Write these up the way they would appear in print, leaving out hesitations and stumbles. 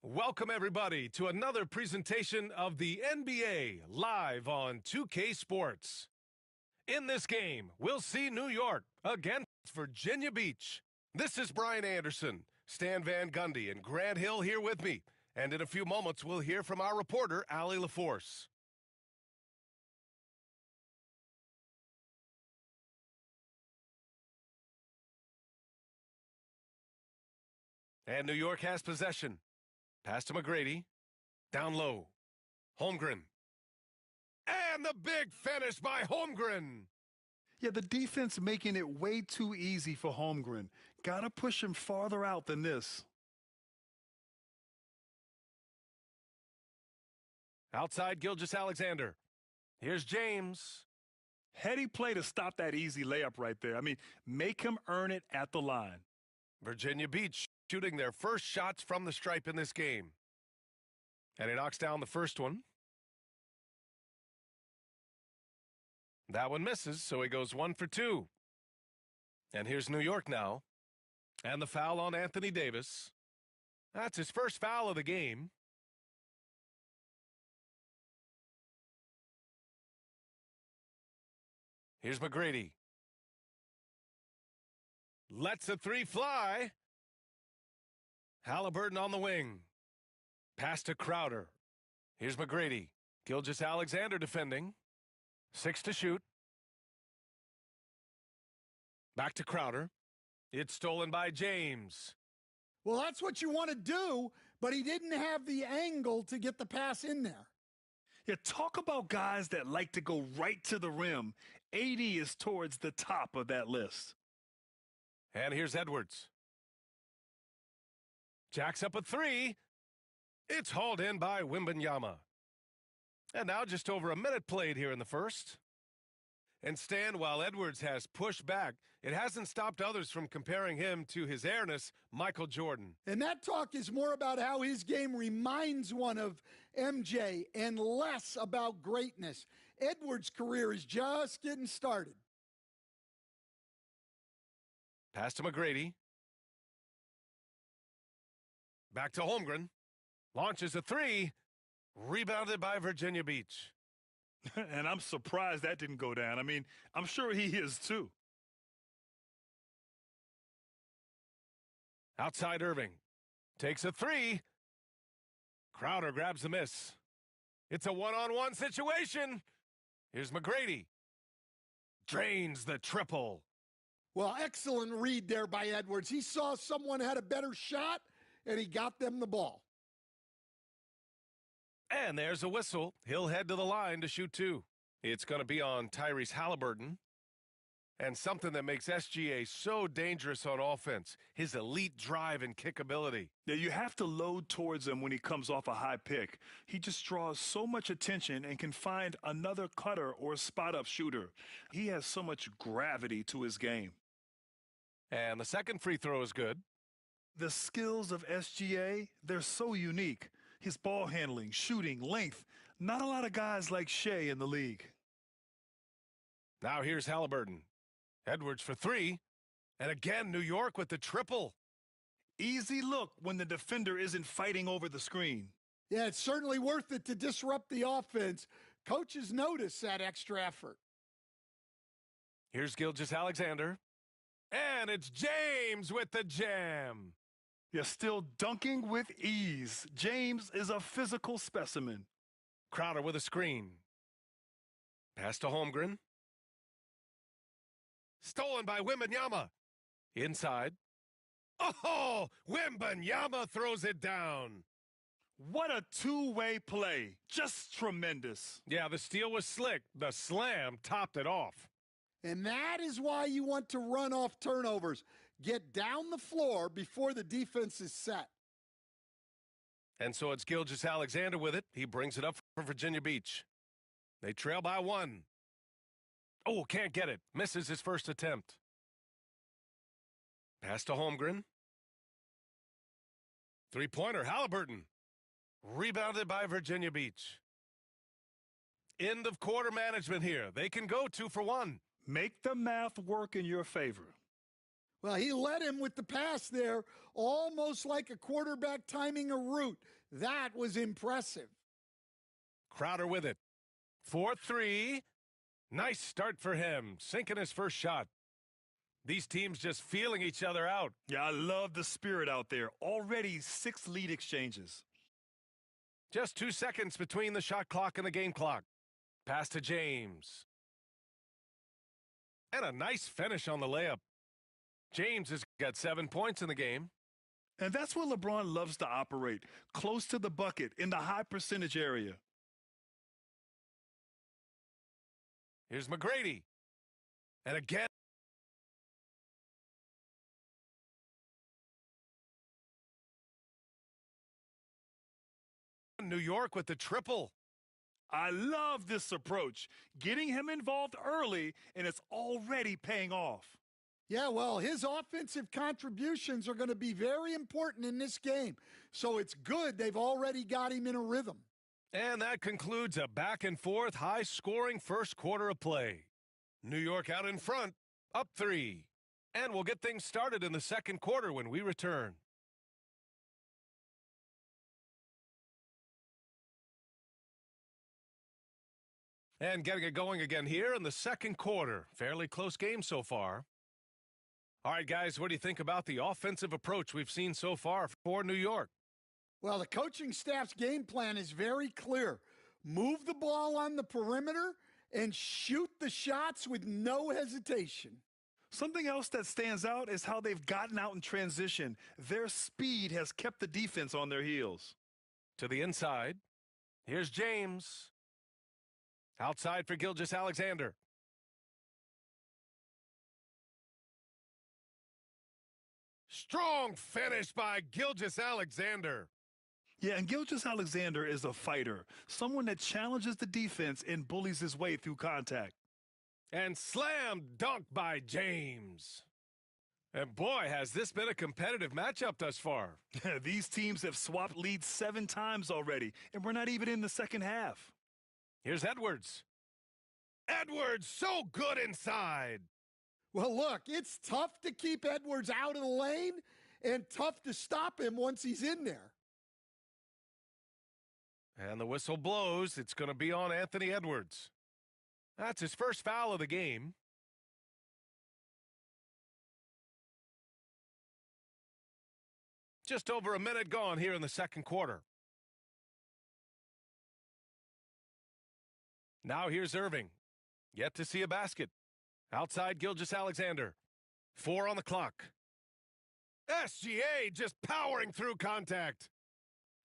Welcome, everybody, to another presentation of the NBA live on 2K Sports. In this game, we'll see New York against Virginia Beach. This is Brian Anderson, Stan Van Gundy, and Grant Hill here with me. And in a few moments, we'll hear from our reporter, Allie LaForce. And New York has possession. Pass to McGrady. Down low. Holmgren. And the big finish by Holmgren. Yeah, the defense making it way too easy for Holmgren. Gotta push him farther out than this. Outside Gilgeous-Alexander. Here's James. Heady play to stop that easy layup right there. I mean, make him earn it at the line. Virginia Beach shooting their first shots from the stripe in this game. And he knocks down the first one. That one misses, so he goes 1 for 2. And here's New York now. And the foul on Anthony Davis. That's his first foul of the game. Here's McGrady. Lets a three fly. Halliburton on the wing. Pass to Crowder. Here's McGrady. Gilgeous-Alexander defending. 6 to shoot. Back to Crowder. It's stolen by James. Well, that's what you want to do, but he didn't have the angle to get the pass in there. Yeah, talk about guys that like to go right to the rim. 80 is towards the top of that list. And here's Edwards. Jacks up a three. It's hauled in by Wembanyama. And now just over a minute played here in the first. And Stan, while Edwards has pushed back, it hasn't stopped others from comparing him to his airness, Michael Jordan. And that talk is more about how his game reminds one of MJ and less about greatness. Edwards' career is just getting started. Pass to McGrady. Back to Holmgren. Launches a three. Rebounded by Virginia Beach. And I'm surprised that didn't go down. I mean, I'm sure he is too. Outside Irving. Takes a three. Crowder grabs the miss. It's a one-on-one situation. Here's McGrady. Drains the triple. Well, excellent read there by Edwards. He saw someone had a better shot, and he got them the ball. And there's a whistle. He'll head to the line to shoot two. It's going to be on Tyrese Halliburton. And something that makes SGA so dangerous on offense, his elite drive and kick ability. Yeah, you have to load towards him when he comes off a high pick. He just draws so much attention and can find another cutter or spot-up shooter. He has so much gravity to his game. And the second free throw is good. The skills of SGA, they're so unique. His ball handling, shooting, length. Not a lot of guys like Shea in the league. Now here's Halliburton. Edwards for three. And again, New York with the triple. Easy look when the defender isn't fighting over the screen. Yeah, it's certainly worth it to disrupt the offense. Coaches notice that extra effort. Here's Gilgeous-Alexander. And it's James with the jam. You're still dunking with ease. James is a physical specimen. Crowder with a screen. Pass to Holmgren. Stolen by Wembanyama. Inside. Oh, Wembanyama throws it down. What a two-way play. Just tremendous. Yeah, the steal was slick. The slam topped it off. And that is why you want to run off turnovers. Get down the floor before the defense is set. And so it's Gilgeous-Alexander with it. He brings it up for Virginia Beach. They trail by one. Oh, can't get it. Misses his first attempt. Pass to Holmgren. Three-pointer, Halliburton. Rebounded by Virginia Beach. End of quarter management here. They can go 2 for 1. Make the math work in your favor. Well, he led him with the pass there, almost like a quarterback timing a route. That was impressive. Crowder with it. 4-3. Nice start for him, sinking his first shot. These teams just feeling each other out. Yeah, I love the spirit out there. Already 6 lead exchanges. Just 2 seconds between the shot clock and the game clock. Pass to James. And a nice finish on the layup. James has got 7 points in the game. And that's where LeBron loves to operate, close to the bucket in the high percentage area. Here's McGrady. And again. New York with the triple. I love this approach, getting him involved early, and it's already paying off. Yeah, well, his offensive contributions are going to be very important in this game. So it's good they've already got him in a rhythm. And that concludes a back-and-forth, high-scoring first quarter of play. New York out in front, up 3. And we'll get things started in the second quarter when we return. And getting it going again here in the second quarter. Fairly close game so far. All right, guys, what do you think about the offensive approach we've seen so far for New York? Well, the coaching staff's game plan is very clear. Move the ball on the perimeter and shoot the shots with no hesitation. Something else that stands out is how they've gotten out in transition. Their speed has kept the defense on their heels. To the inside. Here's James. Outside for Gilgeous-Alexander. Strong finish by Gilgeous-Alexander. Yeah, and Gilgeous-Alexander is a fighter, someone that challenges the defense and bullies his way through contact. And slam dunk by James. And boy, has this been a competitive matchup thus far. These teams have swapped leads 7 times already, and we're not even in the second half. Here's Edwards. Edwards, so good inside. Well, look, it's tough to keep Edwards out of the lane and tough to stop him once he's in there. And the whistle blows. It's going to be on Anthony Edwards. That's his first foul of the game. Just over a minute gone here in the second quarter. Now here's Irving. Yet to see a basket. Outside Gilgeous-Alexander. 4 on the clock. SGA just powering through contact.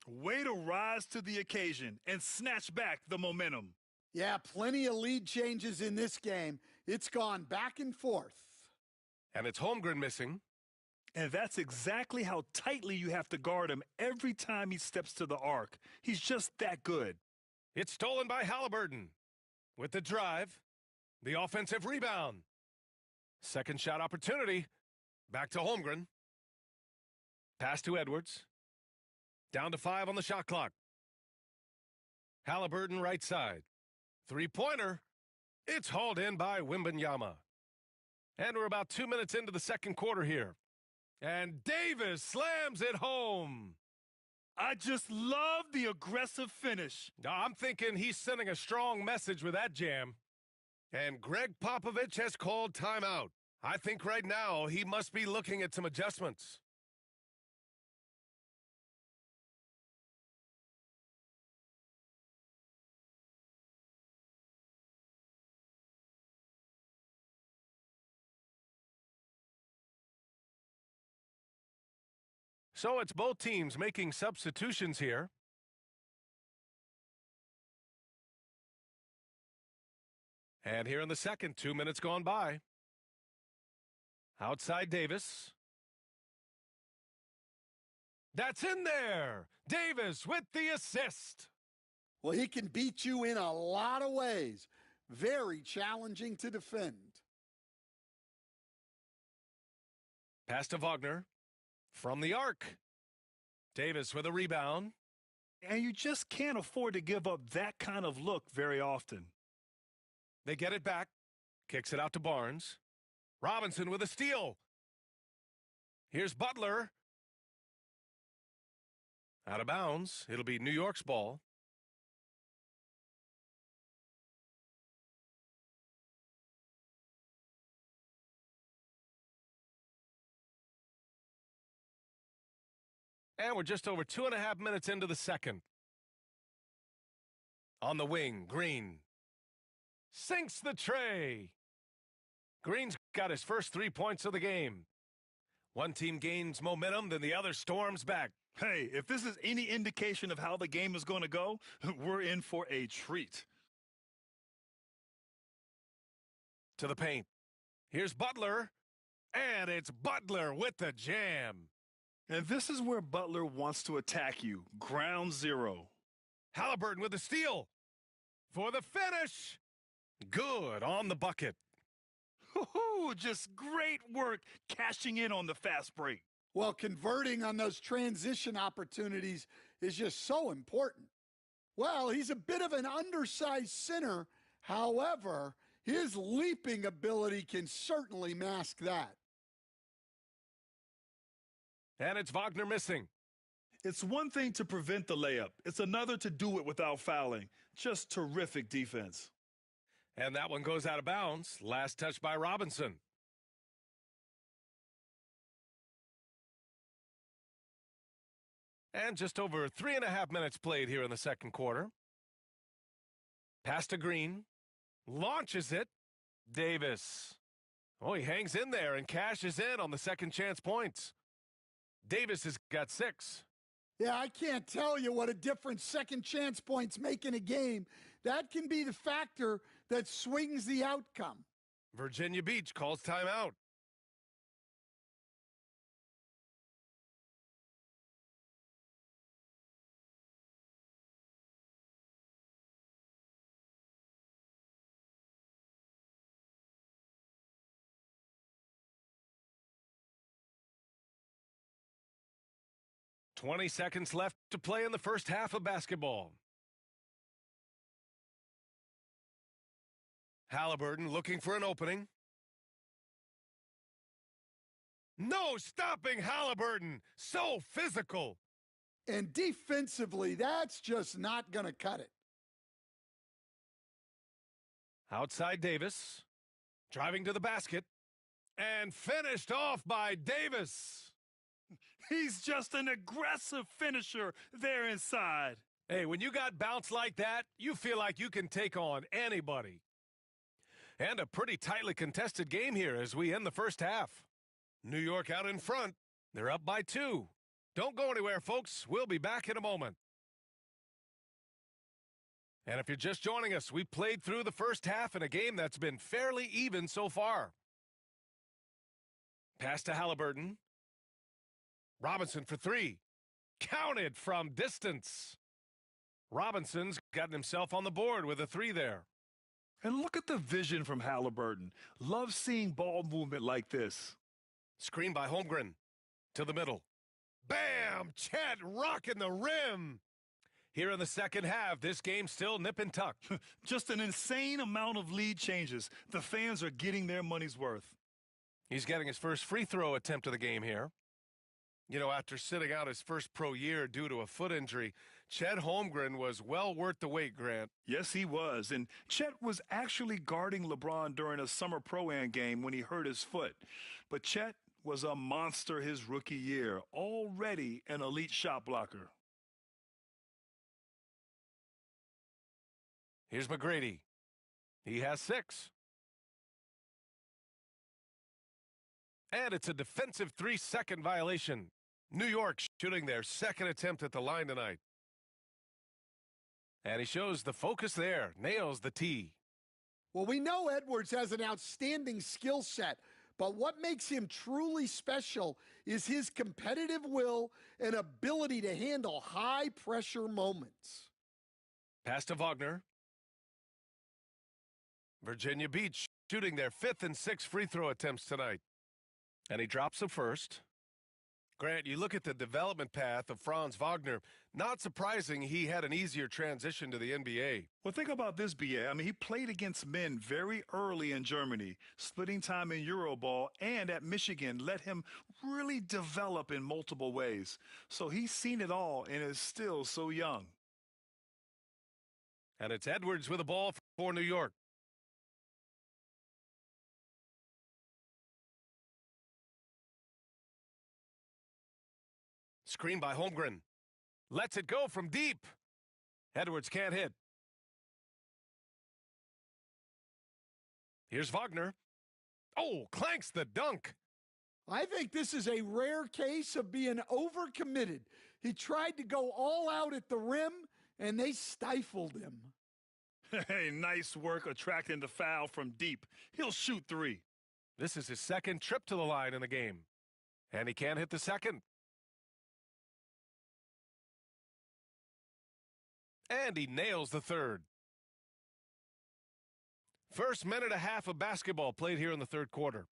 Way to rise to the occasion and snatch back the momentum. Yeah, plenty of lead changes in this game. It's gone back and forth. And it's Holmgren missing. And that's exactly how tightly you have to guard him every time he steps to the arc. He's just that good. It's stolen by Halliburton. With the drive, the offensive rebound. Second shot opportunity. Back to Holmgren. Pass to Edwards. Down to 5 on the shot clock. Halliburton right side. Three-pointer. It's hauled in by Wembanyama. And we're about 2 minutes into the second quarter here. And Davis slams it home. I just love the aggressive finish. I'm thinking he's sending a strong message with that jam. And Greg Popovich has called timeout. I think right now he must be looking at some adjustments. So it's both teams making substitutions here. And here in the second, 2 minutes gone by. Outside Davis. That's in there. Davis with the assist. Well, he can beat you in a lot of ways. Very challenging to defend. Pass to Wagner. From the arc. Davis with a rebound. And you just can't afford to give up that kind of look very often. They get it back. Kicks it out to Barnes. Robinson with a steal. Here's Butler. Out of bounds. It'll be New York's ball. And we're just over 2.5 minutes into the second. On the wing, Green sinks the tray. Green's got his first 3 points of the game. One team gains momentum, then the other storms back. Hey, if this is any indication of how the game is going to go, we're in for a treat. To the paint. Here's Butler. And it's Butler with the jam. And this is where Butler wants to attack you. Ground zero. Halliburton with the steal. For the finish. Good on the bucket. Just great work cashing in on the fast break. Well, converting on those transition opportunities is just so important. Well, he's a bit of an undersized center. However, his leaping ability can certainly mask that. And it's Wagner missing. It's one thing to prevent the layup. It's another to do it without fouling. Just terrific defense. And that one goes out of bounds. Last touch by Robinson. And just over 3.5 minutes played here in the second quarter. Pass to Green. Launches it. Davis. Oh, he hangs in there and cashes in on the second chance points. Davis has got 6. Yeah, I can't tell you what a difference second chance points make in a game. That can be the factor that swings the outcome. Virginia Beach calls timeout. "20 seconds left to play in the first half of basketball. Halliburton looking for an opening. No stopping Halliburton. So physical. And defensively, that's just not going to cut it. Outside Davis. Driving to the basket. And finished off by Davis. He's just an aggressive finisher there inside. Hey, when you got bounce like that, you feel like you can take on anybody. And a pretty tightly contested game here as we end the first half. New York out in front. They're up by 2. Don't go anywhere, folks. We'll be back in a moment. And if you're just joining us, we played through the first half in a game that's been fairly even so far. Pass to Halliburton. Robinson for 3. Counted from distance. Robinson's gotten himself on the board with a 3 there. And look at the vision from Halliburton. Love seeing ball movement like this. Screen by Holmgren. To the middle. Bam! Chet rocking the rim. Here in the second half, this game's still nip and tuck. Just an insane amount of lead changes. The fans are getting their money's worth. He's getting his first free throw attempt of the game here. You know, after sitting out his first pro year due to a foot injury, Chet Holmgren was well worth the wait, Grant. Yes, he was. And Chet was actually guarding LeBron during a summer Pro-Am game when he hurt his foot. But Chet was a monster his rookie year, already an elite shot blocker. Here's McGrady. He has 6. And it's a defensive 3-second violation. New York shooting their second attempt at the line tonight. And he shows the focus there, nails the tee. Well, we know Edwards has an outstanding skill set, but what makes him truly special is his competitive will and ability to handle high-pressure moments. Pass to Wagner. Virginia Beach shooting their 5th and 6th free throw attempts tonight. And he drops the first. Grant, you look at the development path of Franz Wagner, not surprising he had an easier transition to the NBA. Well, think about this, BA. I mean, he played against men very early in Germany, splitting time in Euroball, and at Michigan let him really develop in multiple ways. So he's seen it all and is still so young. And it's Edwards with the ball for New York. Screen by Holmgren. Lets it go from deep. Edwards can't hit. Here's Wagner. Oh, clanks the dunk. I think this is a rare case of being overcommitted. He tried to go all out at the rim, and they stifled him. Hey, nice work attracting the foul from deep. He'll shoot three. This is his second trip to the line in the game. And he can't hit the second. And he nails the third. First minute and a half of basketball played here in the third quarter.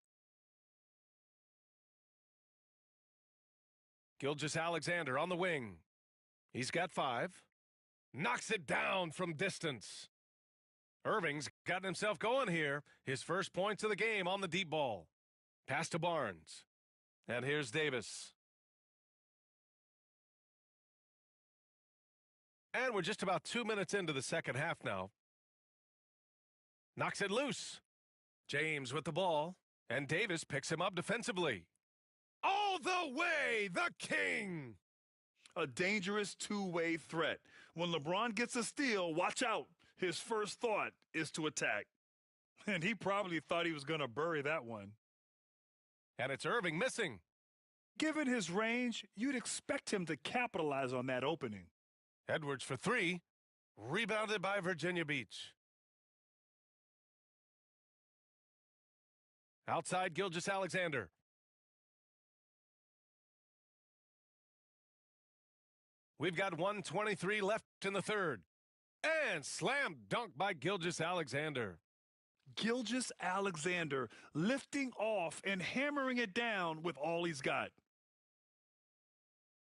Gilgeous-Alexander on the wing. He's got 5. Knocks it down from distance. Irving's gotten himself going here. His first points of the game on the deep ball. Pass to Barnes. And here's Davis. And we're just about 2 minutes into the second half now. Knocks it loose. James with the ball. And Davis picks him up defensively. All the way, the king! A dangerous two-way threat. When LeBron gets a steal, watch out. His first thought is to attack. And he probably thought he was going to bury that one. And it's Irving missing. Given his range, you'd expect him to capitalize on that opening. Edwards for 3. Rebounded by Virginia Beach. Outside Gilgeous-Alexander. We've got 1:23 left in the third. And slam dunk by Gilgeous-Alexander. Gilgeous-Alexander lifting off and hammering it down with all he's got.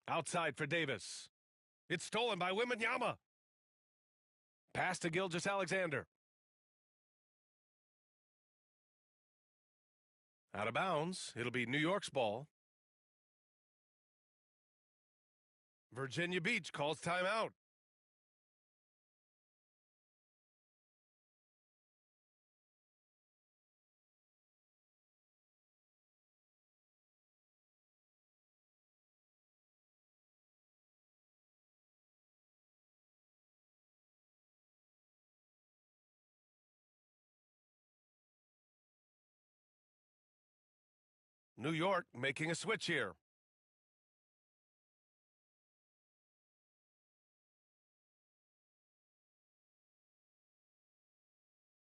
Outside for Davis. It's stolen by Wembanyama. Pass to Gilgeous-Alexander. Out of bounds. It'll be New York's ball. Virginia Beach calls timeout. New York making a switch here.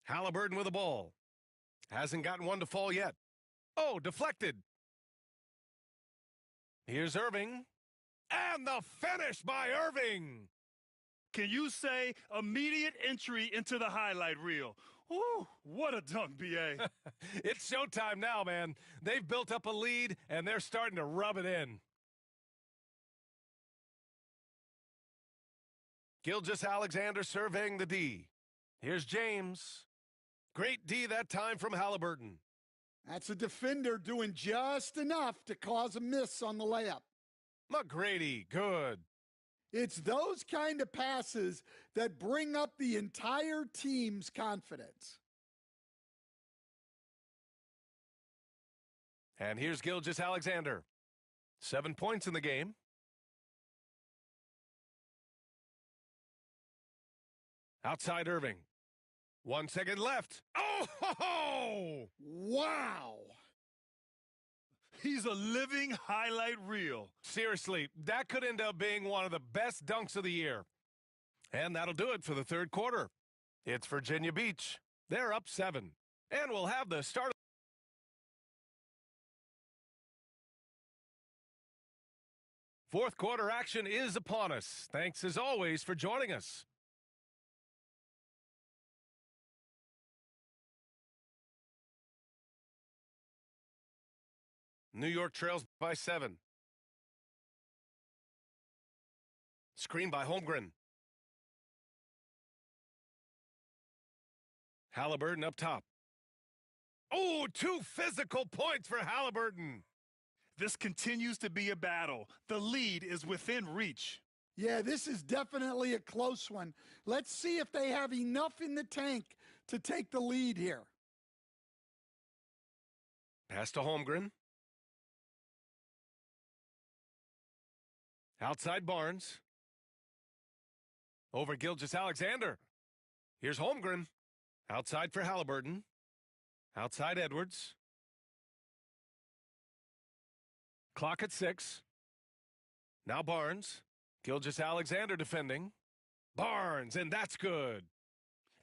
Halliburton with the ball. Hasn't gotten one to fall yet. Oh, deflected. Here's Irving. And the finish by Irving. Can you say immediate entry into the highlight reel? Woo, what a dunk, B.A. It's showtime now, man. They've built up a lead, and they're starting to rub it in. Gilgeous-Alexander surveying the D. Here's James. Great D that time from Halliburton. That's a defender doing just enough to cause a miss on the layup. McGrady, good. It's those kind of passes that bring up the entire team's confidence. And here's Gilgeous-Alexander. 7 points in the game. Outside Irving. 1 second left. Oh, ho, ho! Wow. He's a living highlight reel. Seriously, that could end up being one of the best dunks of the year. And that'll do it for the third quarter. It's Virginia Beach. They're up 7. And we'll have the start. Fourth quarter action is upon us. Thanks as always for joining us. New York trails by 7. Screen by Holmgren. Halliburton up top. Oh, 2 physical points for Halliburton. This continues to be a battle. The lead is within reach. Yeah, this is definitely a close one. Let's see if they have enough in the tank to take the lead here. Pass to Holmgren. Outside Barnes. Over Gilgeous-Alexander. Here's Holmgren. Outside for Halliburton. Outside Edwards. Clock at 6. Now Barnes. Gilgeous-Alexander defending. Barnes, and that's good.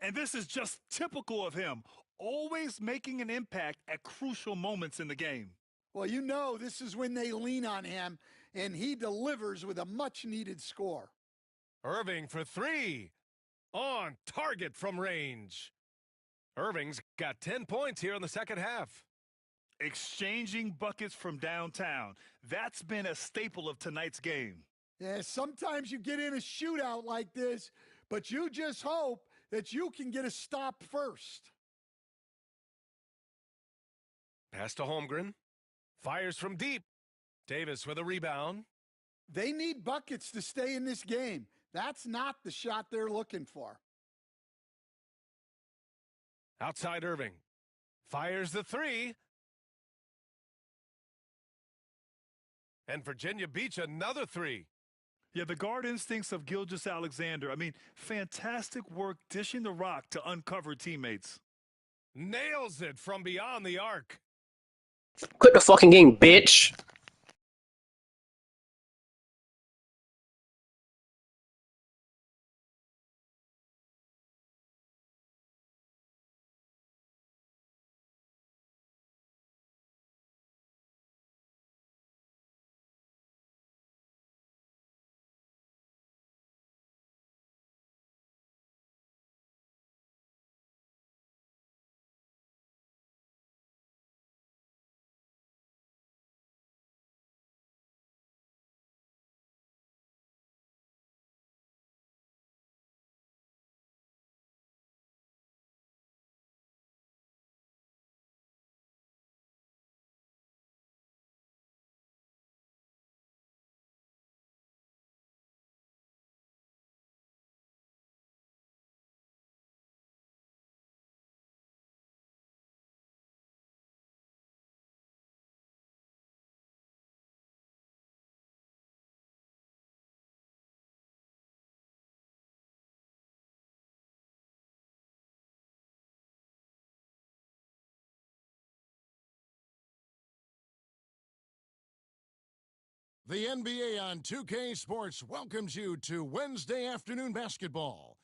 And this is just typical of him, always making an impact at crucial moments in the game. Well, you know this is when they lean on him, and he delivers with a much-needed score. Irving for 3. On target from range. Irving's got 10 points here in the second half. Exchanging buckets from downtown. That's been a staple of tonight's game. Yeah, sometimes you get in a shootout like this, but you just hope that you can get a stop first. Pass to Holmgren. Fires from deep. Davis with a rebound. They need buckets to stay in this game. That's not the shot they're looking for. Outside Irving. Fires the 3. And Virginia Beach another 3. Yeah, the guard instincts of Gilgeous-Alexander. I mean, fantastic work dishing the rock to uncover teammates. Nails it from beyond the arc. Quit the fucking game, bitch. The NBA on 2K Sports welcomes you to Wednesday afternoon basketball.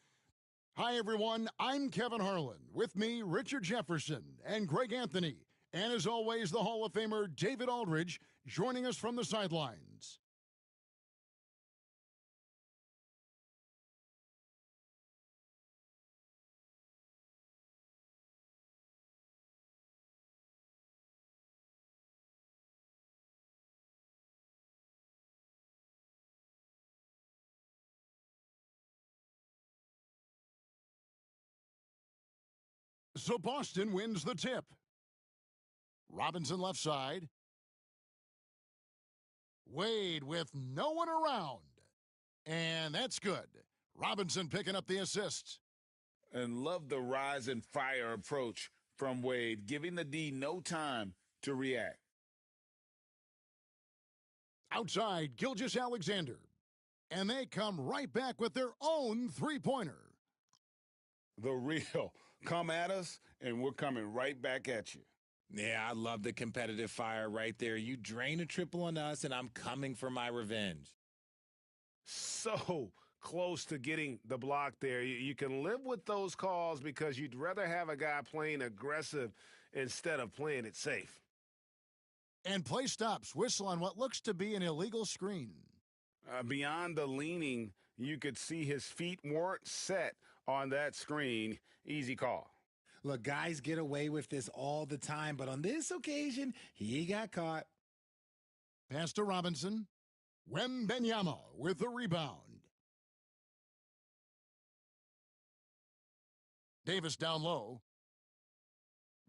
Hi, everyone. I'm Kevin Harlan. With me, Richard Jefferson and Greg Anthony. And as always, the Hall of Famer David Aldridge joining us from the sidelines. So Boston wins the tip. Robinson left side. Wade with no one around. And that's good. Robinson picking up the assist. And love the rise and fire approach from Wade, giving the D no time to react. Outside, Gilgeous-Alexander. And they come right back with their own three-pointer. The real. Come at us, and we're coming right back at you. Yeah, I love the competitive fire right there. You drain a triple on us, and I'm coming for my revenge. So close to getting the block there. You can live with those calls because you'd rather have a guy playing aggressive instead of playing it safe. And play stops. Whistle on what looks to be an illegal screen. Beyond the leaning, you could see his feet weren't set on that screen. Easy call. Look, guys get away with this all the time, but on this occasion, he got caught. Pass to Robinson. Wembenyama with the rebound. Davis down low.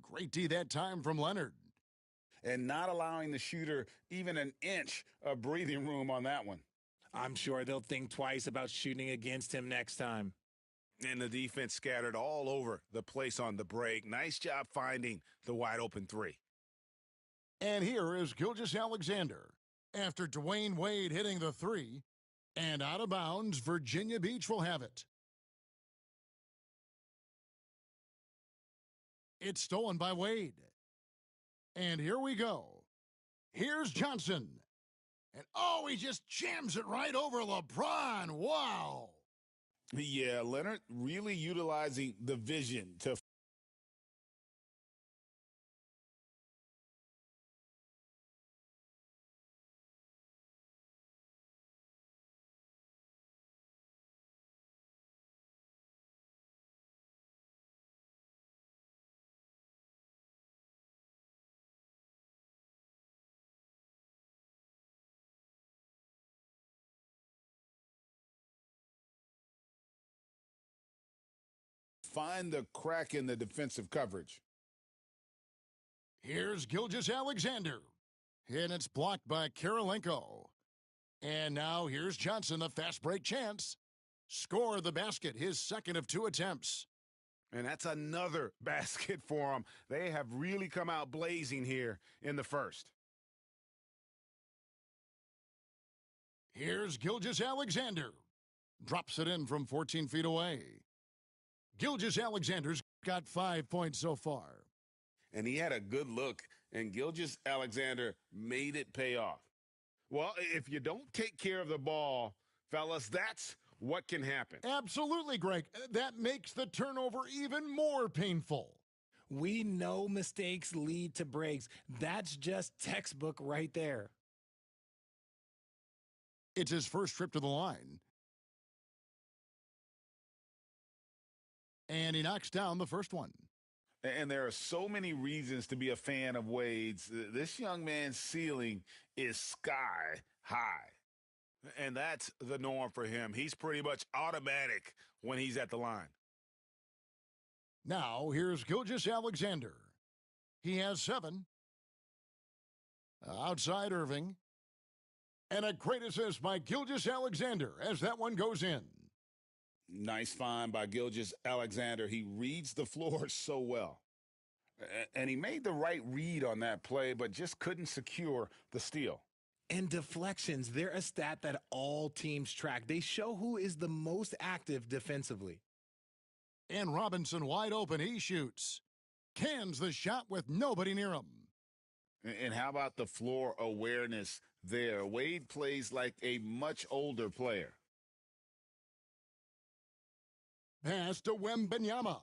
Great D that time from Leonard. And not allowing the shooter even an inch of breathing room on that one. I'm sure they'll think twice about shooting against him next time. And the defense scattered all over the place on the break. Nice job finding the wide open three. And here is Gilgeous-Alexander. After Dwayne Wade hitting the three, and out of bounds, Virginia Beach will have it. It's stolen by Wade. And here we go. Here's Johnson. And oh, he just jams it right over LeBron. Wow. Yeah, Leonard really utilizing the vision to find the crack in the defensive coverage. Here's Gilgeous-Alexander. And it's blocked by Kirilenko. And now here's Johnson, the fast break chance. Score the basket, his second of 2 attempts. And that's another basket for them. They have really come out blazing here in the first. Here's Gilgeous-Alexander. Drops it in from 14 feet away. Gilgeous-Alexander's got 5 points so far. And he had a good look, and Gilgeous-Alexander made it pay off. Well, if you don't take care of the ball, fellas, that's what can happen. Absolutely, Greg. That makes the turnover even more painful. We know mistakes lead to breaks. That's just textbook right there. It's his first trip to the line. And he knocks down the first one. And there are so many reasons to be a fan of Wade's. This young man's ceiling is sky high. And that's the norm for him. He's pretty much automatic when he's at the line. Now, here's Gilgeous-Alexander. He has 7. Outside Irving. And a great assist by Gilgeous-Alexander as that one goes in. Nice find by Gilgeous-Alexander. He reads the floor so well. And he made the right read on that play, but just couldn't secure the steal. And deflections, they're a stat that all teams track. They show who is the most active defensively. And Robinson wide open. He shoots. Cans the shot with nobody near him. And how about the floor awareness there? Wade plays like a much older player. Pass to Wembanyama.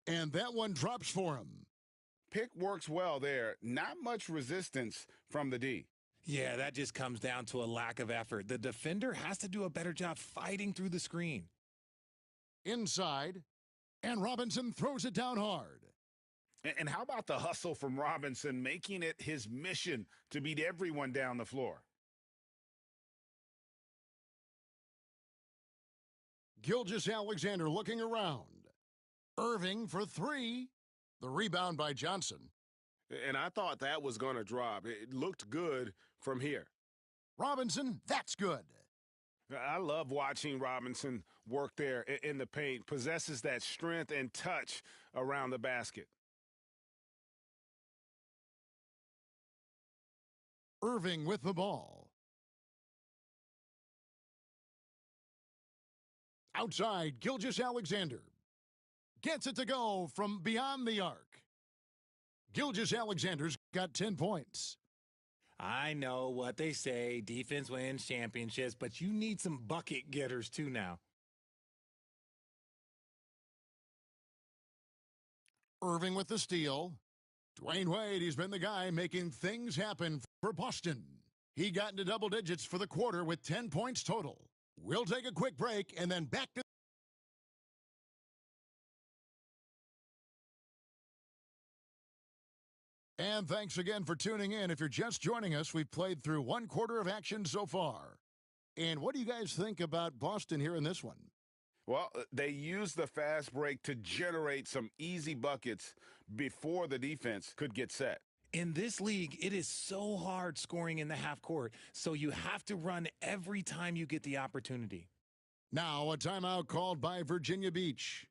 And that one drops for him. Pick works well there. Not much resistance from the D. Yeah, that just comes down to a lack of effort. The defender has to do a better job fighting through the screen. Inside, and Robinson throws it down hard. And how about the hustle from Robinson, making it his mission to beat everyone down the floor? Gilgeous-Alexander looking around. Irving for 3. The rebound by Johnson. And I thought that was going to drop. It looked good from here. Robinson, that's good. I love watching Robinson work there in the paint. Possesses that strength and touch around the basket. Irving with the ball. Outside, Gilgeous-Alexander. Gets it to go from beyond the arc. Gilgeous-Alexander's got 10 points. I know what they say, defense wins championships, but you need some bucket getters too now. Irving with the steal. Dwayne Wade, he's been the guy making things happen for Boston. He got into double digits for the quarter with 10 points total. We'll take a quick break and then back to... And thanks again for tuning in. If you're just joining us, we've played through 1 quarter of action so far. And what do you guys think about Boston here in this one? Well, they used the fast break to generate some easy buckets before the defense could get set. In this league, it is so hard scoring in the half court, so you have to run every time you get the opportunity. Now a timeout called by Virginia Beach.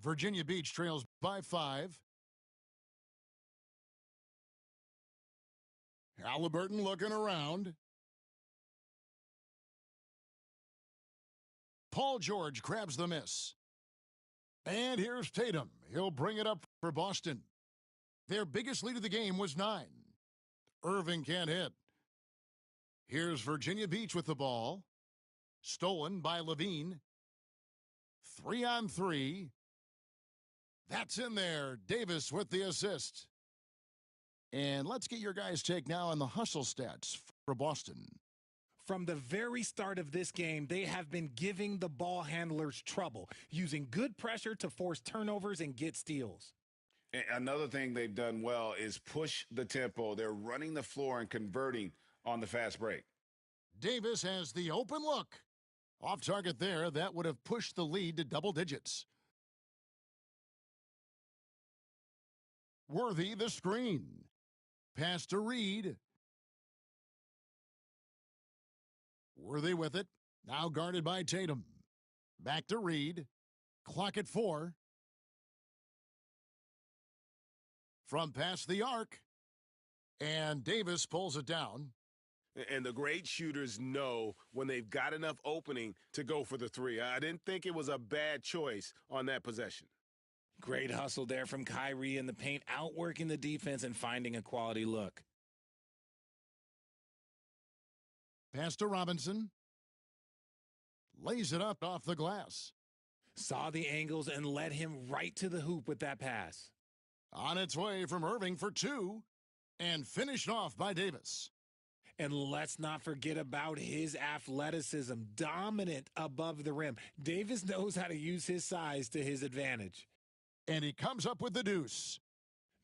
Virginia Beach trails by 5. Halliburton looking around. Paul George grabs the miss. And here's Tatum. He'll bring it up for Boston. Their biggest lead of the game was 9. Irving can't hit. Here's Virginia Beach with the ball. Stolen by Levine. 3-on-3. That's in there. Davis with the assist. And let's get your guys' take now on the hustle stats for Boston. From the very start of this game, they have been giving the ball handlers trouble, using good pressure to force turnovers and get steals. Another thing they've done well is push the tempo. They're running the floor and converting on the fast break. Davis has the open look. Off target there, that would have pushed the lead to double digits. Worthy the screen. Pass to Reed. Worthy with it. Now guarded by Tatum. Back to Reed. Clock at 4. From past the arc. And Davis pulls it down. And the great shooters know when they've got enough opening to go for the three. I didn't think it was a bad choice on that possession. Great hustle there from Kyrie in the paint, outworking the defense and finding a quality look. Pass to Robinson. Lays it up off the glass. Saw the angles and led him right to the hoop with that pass. On its way from Irving for 2. And finished off by Davis. And let's not forget about his athleticism, dominant above the rim. Davis knows how to use his size to his advantage. And he comes up with the deuce.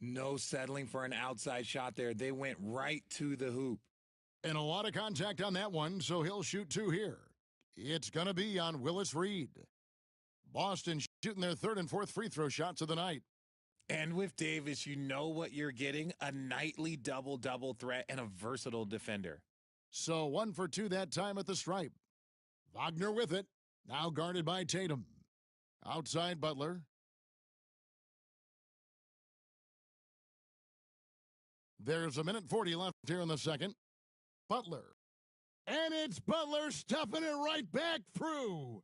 No settling for an outside shot there. They went right to the hoop. And a lot of contact on that one, so he'll shoot 2 here. It's going to be on Willis Reed. Boston shooting their 3rd and 4th free throw shots of the night. And with Davis, you know what you're getting, a nightly double-double threat and a versatile defender. So 1 for 2 that time at the stripe. Wagner with it, now guarded by Tatum. Outside Butler. There's 1:40 left here in the second. Butler. And it's Butler stuffing it right back through.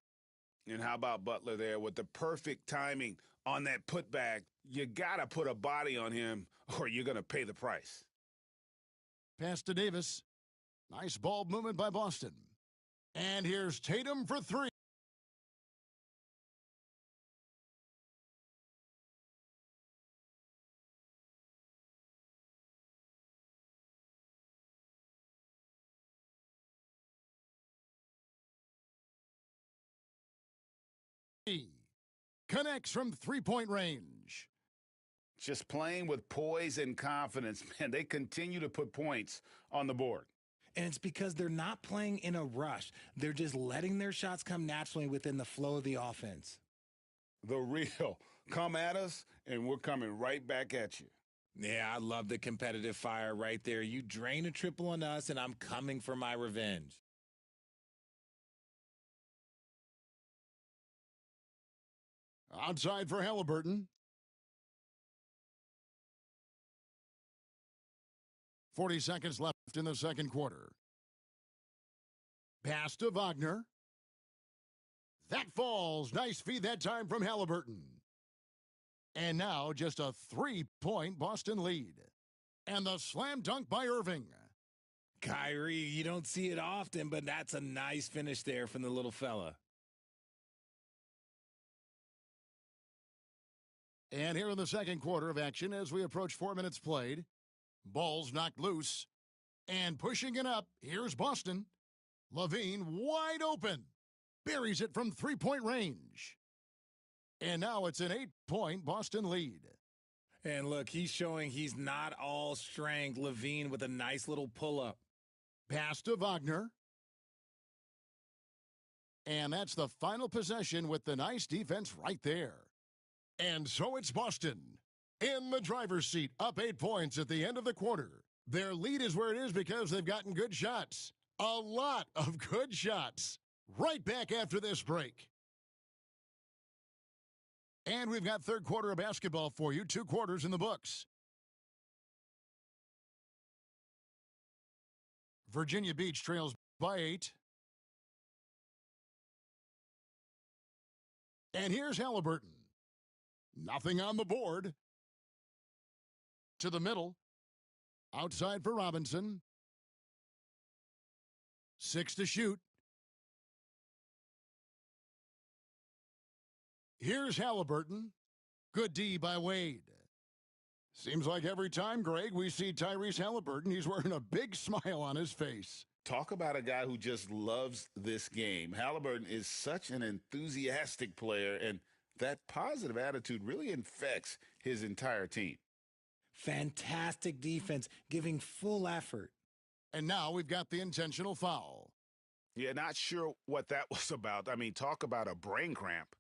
And how about Butler there with the perfect timing on that putback? You got to put a body on him or you're going to pay the price. Pass to Davis. Nice ball movement by Boston. And here's Tatum for 3. Connects from 3-point range. Just playing with poise and confidence, man. They continue to put points on the board. And it's because they're not playing in a rush. They're just letting their shots come naturally within the flow of the offense. The real. Come at us, and we're coming right back at you. Yeah, I love the competitive fire right there. You drain a triple on us, and I'm coming for my revenge. Outside for Halliburton. 40 seconds left in the second quarter. Pass to Wagner. That falls. Nice feed that time from Halliburton. And now just a 3-point Boston lead. And the slam dunk by Irving. Kyrie, you don't see it often, but that's a nice finish there from the little fella. And here in the second quarter of action, as we approach 4 minutes played, ball's knocked loose. And pushing it up, here's Boston. Levine wide open. Buries it from three-point range. And now it's an 8-point Boston lead. And look, he's showing he's not all strength. Levine with a nice little pull-up. Pass to Wagner. And that's the final possession with the nice defense right there. And so it's Boston in the driver's seat, up 8 points at the end of the quarter. Their lead is where it is because they've gotten good shots. A lot of good shots. Right back after this break. And we've got third quarter of basketball for you. 2 quarters in the books. Virginia Beach trails by 8. And here's Halliburton. Nothing on the board. To the middle. Outside for Robinson. 6 to shoot. Here's Halliburton. Good D by Wade. Seems like every time, Greg, we see Tyrese Halliburton, he's wearing a big smile on his face. Talk about a guy who just loves this game. Halliburton is such an enthusiastic player, and that positive attitude really infects his entire team. Fantastic defense, giving full effort. And now we've got the intentional foul. Yeah, not sure what that was about. I mean, talk about a brain cramp.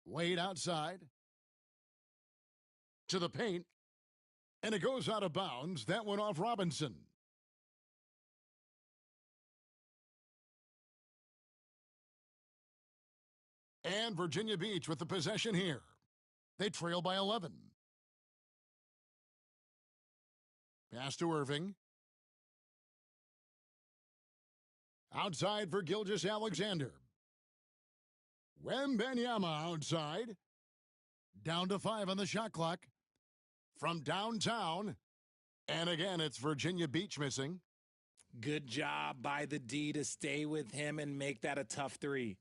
Wade outside. To the paint. And it goes out of bounds. That went off Robinson. And Virginia Beach with the possession here. They trail by 11. Pass to Irving. Outside for Gilgeous-Alexander. Wembanyama outside. Down to 5 on the shot clock. From downtown. And again, it's Virginia Beach missing. Good job by the D to stay with him and make that a tough 3.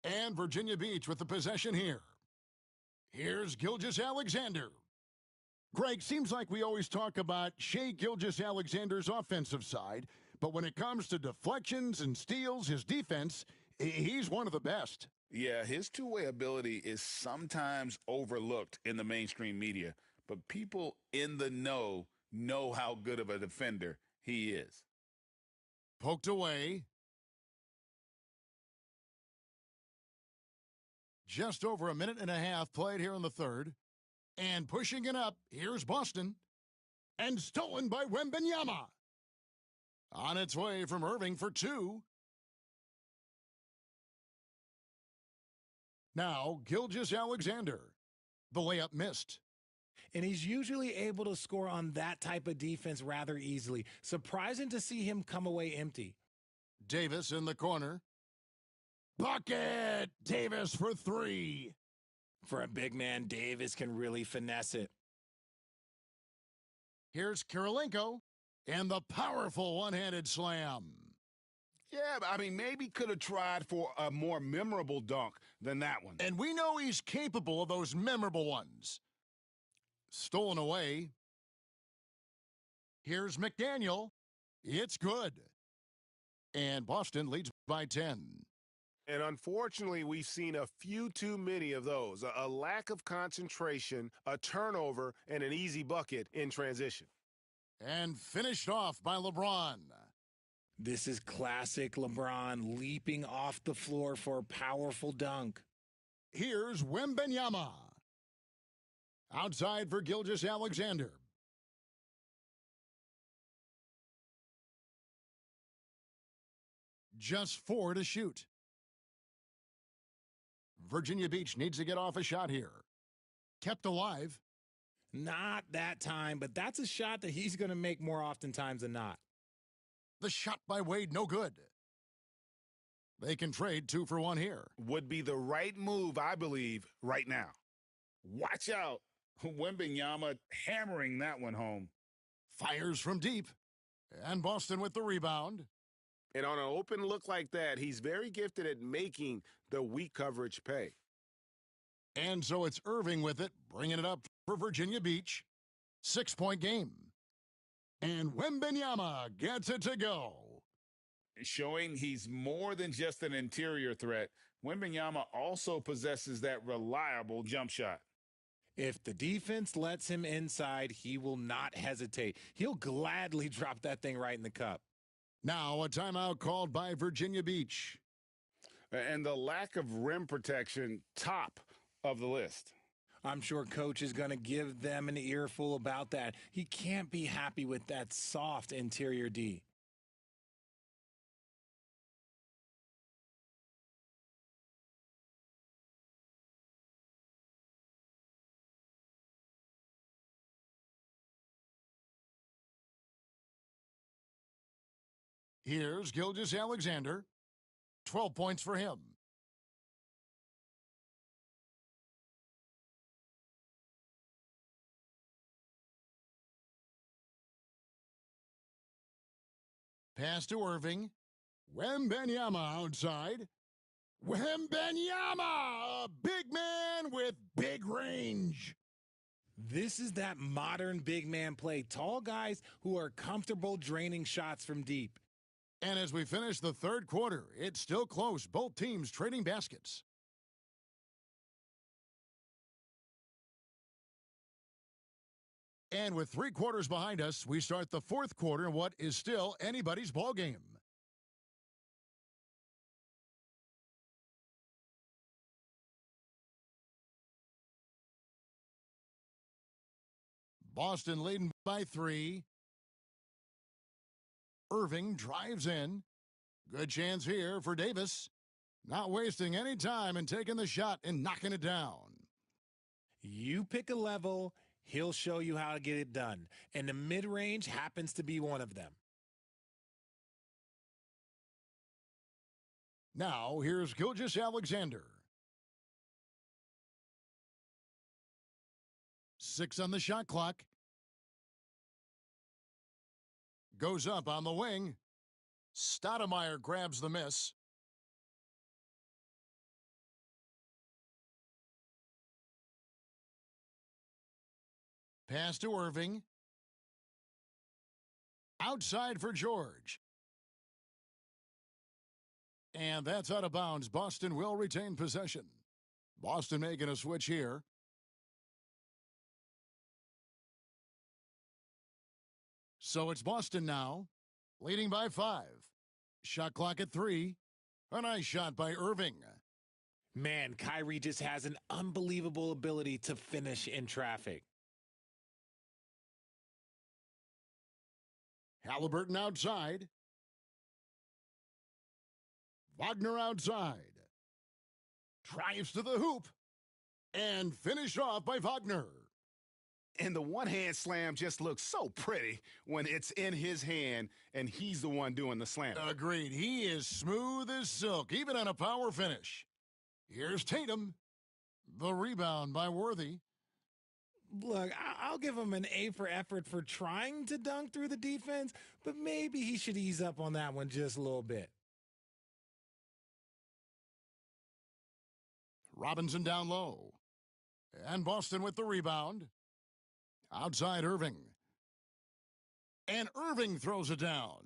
And Virginia Beach with the possession here. Here's Gilgeous-Alexander. Greg, seems like we always talk about Shai Gilgeous-Alexander's offensive side, but when it comes to deflections and steals, his defense, he's one of the best. Yeah, his two-way ability is sometimes overlooked in the mainstream media, but people in the know how good of a defender he is. Poked away. Just over a minute and a half played here in the third. And pushing it up, here's Boston. And stolen by Wembanyama. On its way from Irving for 2. Now, Gilgeous-Alexander. The layup missed. And he's usually able to score on that type of defense rather easily. Surprising to see him come away empty. Davis in the corner. Bucket! Davis for 3. For a big man, Davis can really finesse it. Here's Kirilenko and the powerful one-handed slam. Yeah, I mean, maybe could have tried for a more memorable dunk than that one. And we know he's capable of those memorable ones. Stolen away. Here's McDaniel. It's good. And Boston leads by 10. And unfortunately, we've seen a few too many of those. A lack of concentration, a turnover, and an easy bucket in transition. And finished off by LeBron. This is classic LeBron leaping off the floor for a powerful dunk. Here's Wembanyama. Outside for Gilgeous-Alexander. Just 4 to shoot. Virginia Beach needs to get off a shot here. Kept alive. Not that time, but that's a shot that he's going to make more oftentimes than not. The shot by Wade, no good. They can trade 2 for 1 here. Would be the right move, I believe, right now. Watch out. Wembanyama hammering that one home. Fires from deep. And Boston with the rebound. And on an open look like that, he's very gifted at making the weak coverage pay. And so it's Irving with it, bringing it up for Virginia Beach. 6-point game. And Wembanyama gets it to go. Showing he's more than just an interior threat, Wembanyama also possesses that reliable jump shot. If the defense lets him inside, he will not hesitate. He'll gladly drop that thing right in the cup. Now a timeout called by Virginia Beach. And the lack of rim protection, top of the list. I'm sure coach is going to give them an earful about that. He can't be happy with that soft interior D. Here's Gilgeous-Alexander. 12 points for him. Pass to Irving. Wembanyama outside. Wembanyama, a big man with big range. This is that modern big man play. Tall guys who are comfortable draining shots from deep. And as we finish the third quarter, it's still close. Both teams trading baskets. And with 3 quarters behind us, we start the fourth quarter in what is still anybody's ball game. Boston leading by 3. Irving drives in. Good chance here for Davis. Not wasting any time and taking the shot and knocking it down. You pick a level, he'll show you how to get it done. And the mid-range happens to be one of them. Now, here's Gilgeous-Alexander. 6 on the shot clock. Goes up on the wing. Stoudemire grabs the miss. Pass to Irving. Outside for George. And that's out of bounds. Boston will retain possession. Boston making a switch here. So it's Boston now, leading by 5. Shot clock at 3. A nice shot by Irving. Man, Kyrie just has an unbelievable ability to finish in traffic. Halliburton outside. Wagner outside. Drives to the hoop. And finished off by Wagner. And the one-hand slam just looks so pretty when it's in his hand and he's the one doing the slam. Agreed. He is smooth as silk, even on a power finish. Here's Tatum. The rebound by Worthy. Look, I'll give him an A for effort for trying to dunk through the defense, but maybe he should ease up on that one just a little bit. Robinson down low. And Boston with the rebound. Outside Irving. And Irving throws it down.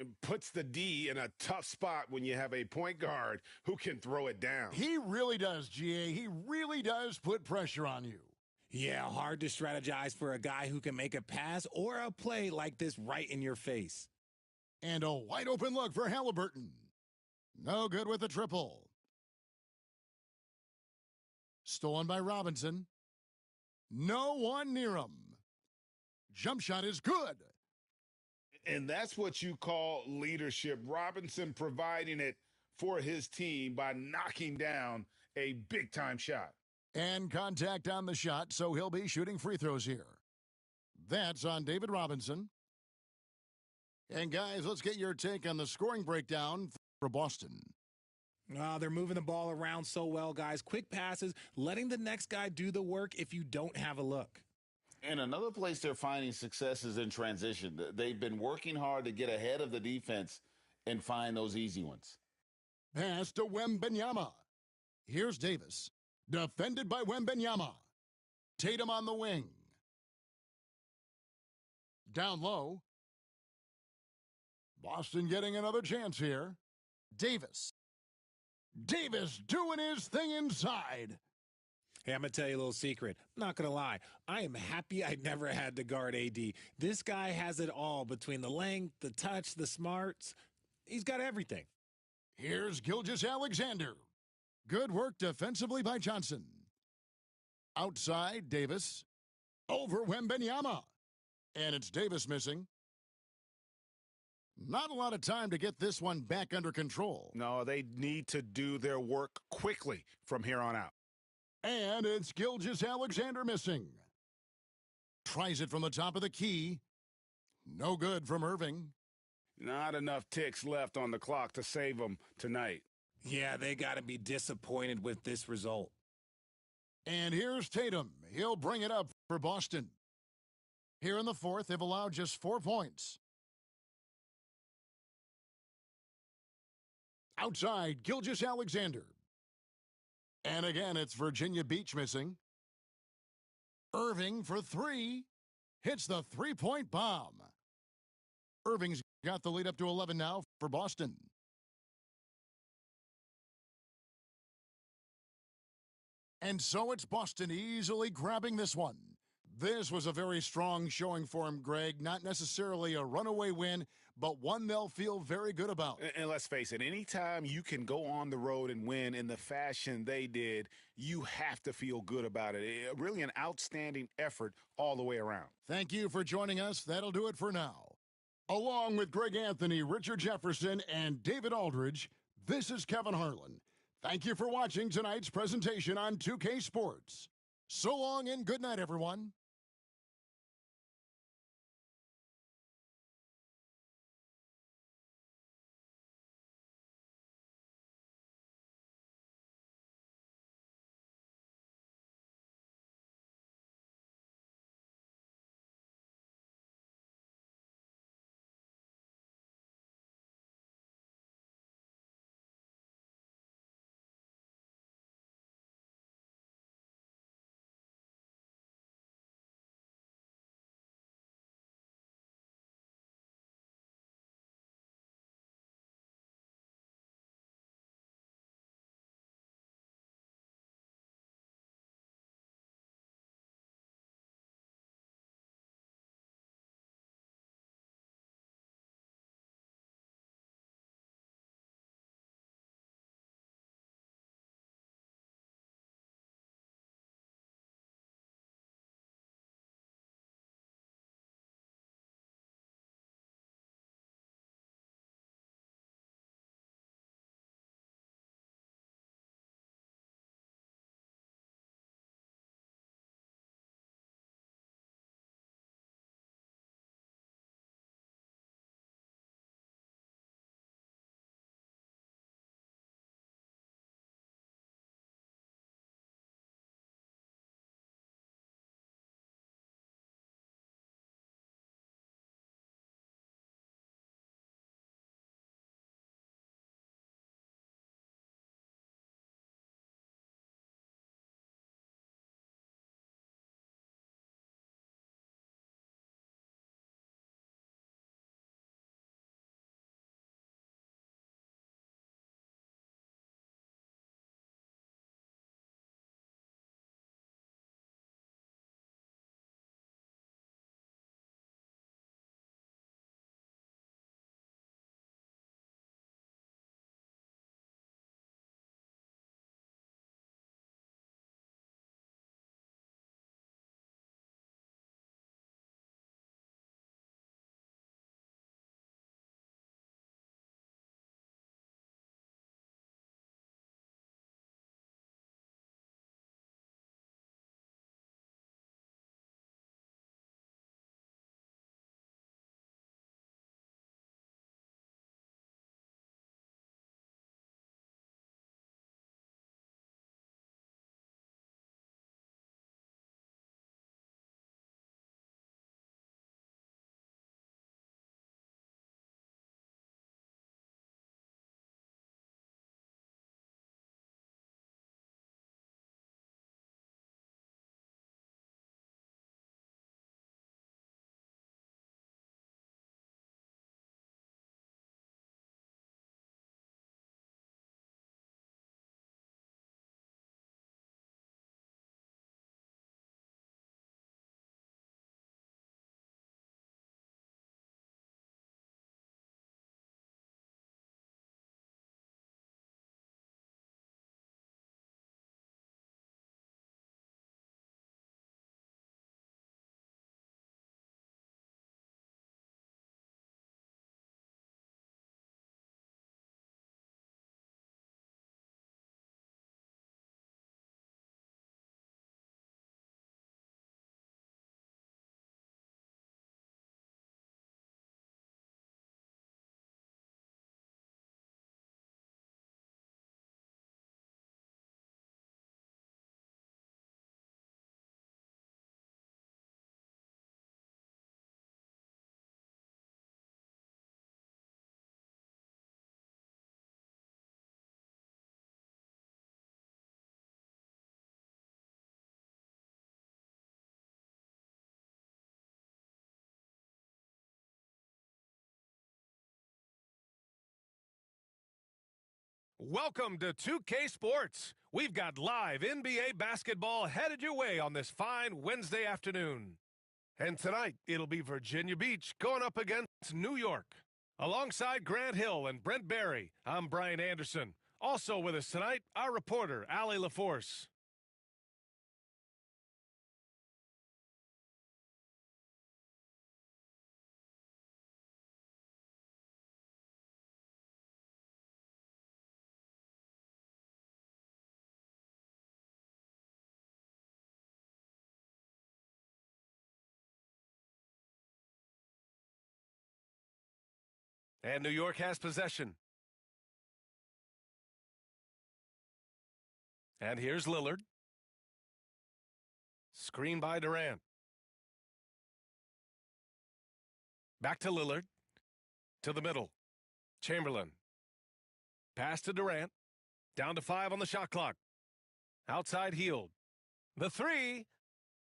It puts the D in a tough spot when you have a point guard who can throw it down. He really does, GA. He really does put pressure on you. Yeah, hard to strategize for a guy who can make a pass or a play like this right in your face. And a wide open look for Halliburton. No good with the triple. Stolen by Robinson. No one near him. Jump shot is good. And that's what you call leadership. Robinson providing it for his team by knocking down a big-time shot. And contact on the shot, so he'll be shooting free throws here. That's on David Robinson. And guys, let's get your take on the scoring breakdown for Boston. They're moving the ball around so well, guys. Quick passes, letting the next guy do the work if you don't have a look. And another place they're finding success is in transition. They've been working hard to get ahead of the defense and find those easy ones. Pass to Wembanyama. Here's Davis. Defended by Wembanyama. Tatum on the wing. Down low. Boston getting another chance here. Davis. Davis doing his thing inside. Hey, I'm going to tell you a little secret. I'm not going to lie. I am happy I never had to guard AD. This guy has it all between the length, the touch, the smarts. He's got everything. Here's Gilgeous-Alexander. Good work defensively by Johnson. Outside, Davis. Over Wembanyama. And it's Davis missing. Not a lot of time to get this one back under control. No, they need to do their work quickly from here on out. And it's Gilgeous-Alexander missing. Tries it from the top of the key. No good from Irving. Not enough ticks left on the clock to save them tonight. Yeah, they got to be disappointed with this result. And here's Tatum. He'll bring it up for Boston. Here in the fourth, they've allowed just 4 points. Outside, Gilgeous-Alexander. And again, it's Virginia Beach missing. Irving for 3. Hits the three-point bomb. Irving's got the lead up to 11 now for Boston. And so it's Boston easily grabbing this one. This was a very strong showing for him, Greg. Not necessarily a runaway win, but one they'll feel very good about. And let's face it, anytime you can go on the road and win in the fashion they did, you have to feel good about it. Really an outstanding effort all the way around. Thank you for joining us. That'll do it for now. Along with Greg Anthony, Richard Jefferson, and David Aldridge, this is Kevin Harlan. Thank you for watching tonight's presentation on 2K Sports. So long and good night, everyone. Welcome to 2K Sports. We've got live NBA basketball headed your way on this fine Wednesday afternoon. And tonight, it'll be Virginia Beach going up against New York. Alongside Grant Hill and Brent Barry, I'm Brian Anderson. Also with us tonight, our reporter, Allie LaForce. And New York has possession. And here's Lillard. Screen by Durant. Back to Lillard. To the middle. Chamberlain. Pass to Durant. Down to 5 on the shot clock. Outside Hield. The three.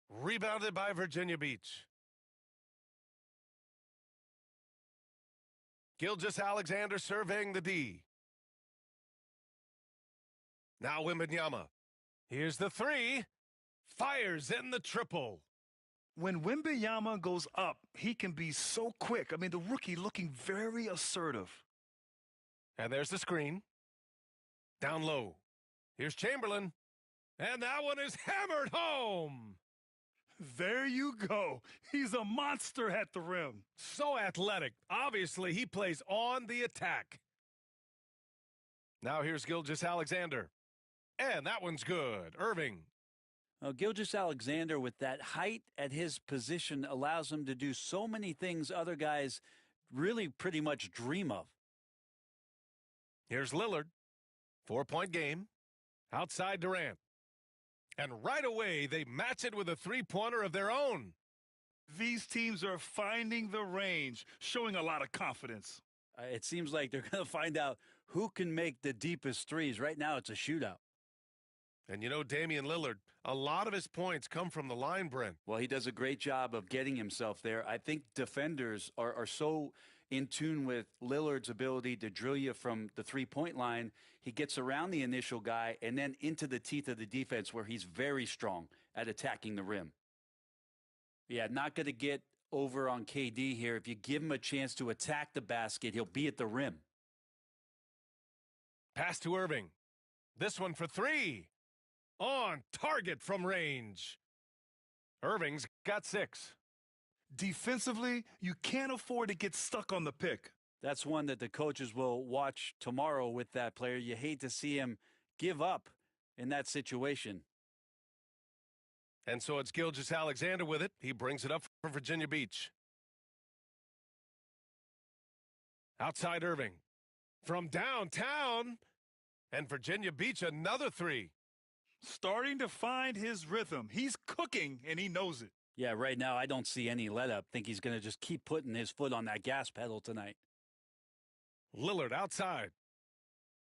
Rebounded by Virginia Beach. Gilgeous-Alexander surveying the D. Now Wembanyama. Here's the three. Fires in the triple. When Wembanyama goes up, he can be so quick. I mean, the rookie looking very assertive. And there's the screen. Down low. Here's Chamberlain. And that one is hammered home. There you go. He's a monster at the rim. So athletic. Obviously, he plays on the attack. Now here's Gilgeous-Alexander. And that one's good. Irving. Gilgeous-Alexander, with that height at his position, allows him to do so many things other guys really pretty much dream of. Here's Lillard. 4-point game. Outside Durant. And right away, they match it with a three-pointer of their own. These teams are finding the range, showing a lot of confidence. It seems like they're going to find out who can make the deepest threes. Right now, it's a shootout. And you know, Damian Lillard, a lot of his points come from the line, Brent. Well, he does a great job of getting himself there. I think defenders are so in tune with Lillard's ability to drill you from the three-point line. He gets around the initial guy and then into the teeth of the defense where he's very strong at attacking the rim. Yeah, not going to get over on KD here. If you give him a chance to attack the basket, he'll be at the rim. Pass to Irving. This one for three. On target from range. Irving's got 6. Defensively, you can't afford to get stuck on the pick. That's one that the coaches will watch tomorrow with that player. You hate to see him give up in that situation. And so it's Gilgeous-Alexander with it. He brings it up for Virginia Beach. Outside Irving. From downtown. And Virginia Beach, another three. Starting to find his rhythm. He's cooking, and he knows it. Yeah, right now I don't see any let-up. Think he's going to just keep putting his foot on that gas pedal tonight. Lillard outside.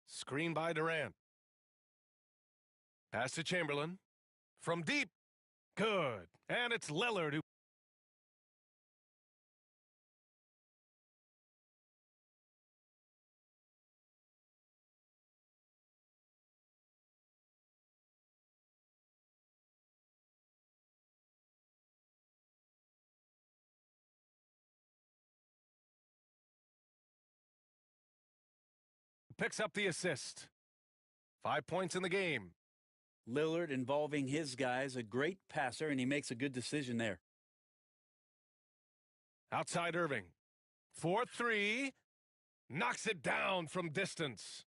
Screen by Durant. Pass to Chamberlain. From deep. Good. And it's Lillard who picks up the assist. 5 points in the game. Lillard involving his guys, a great passer, and he makes a good decision there. Outside Irving. 4-3. Knocks it down from distance.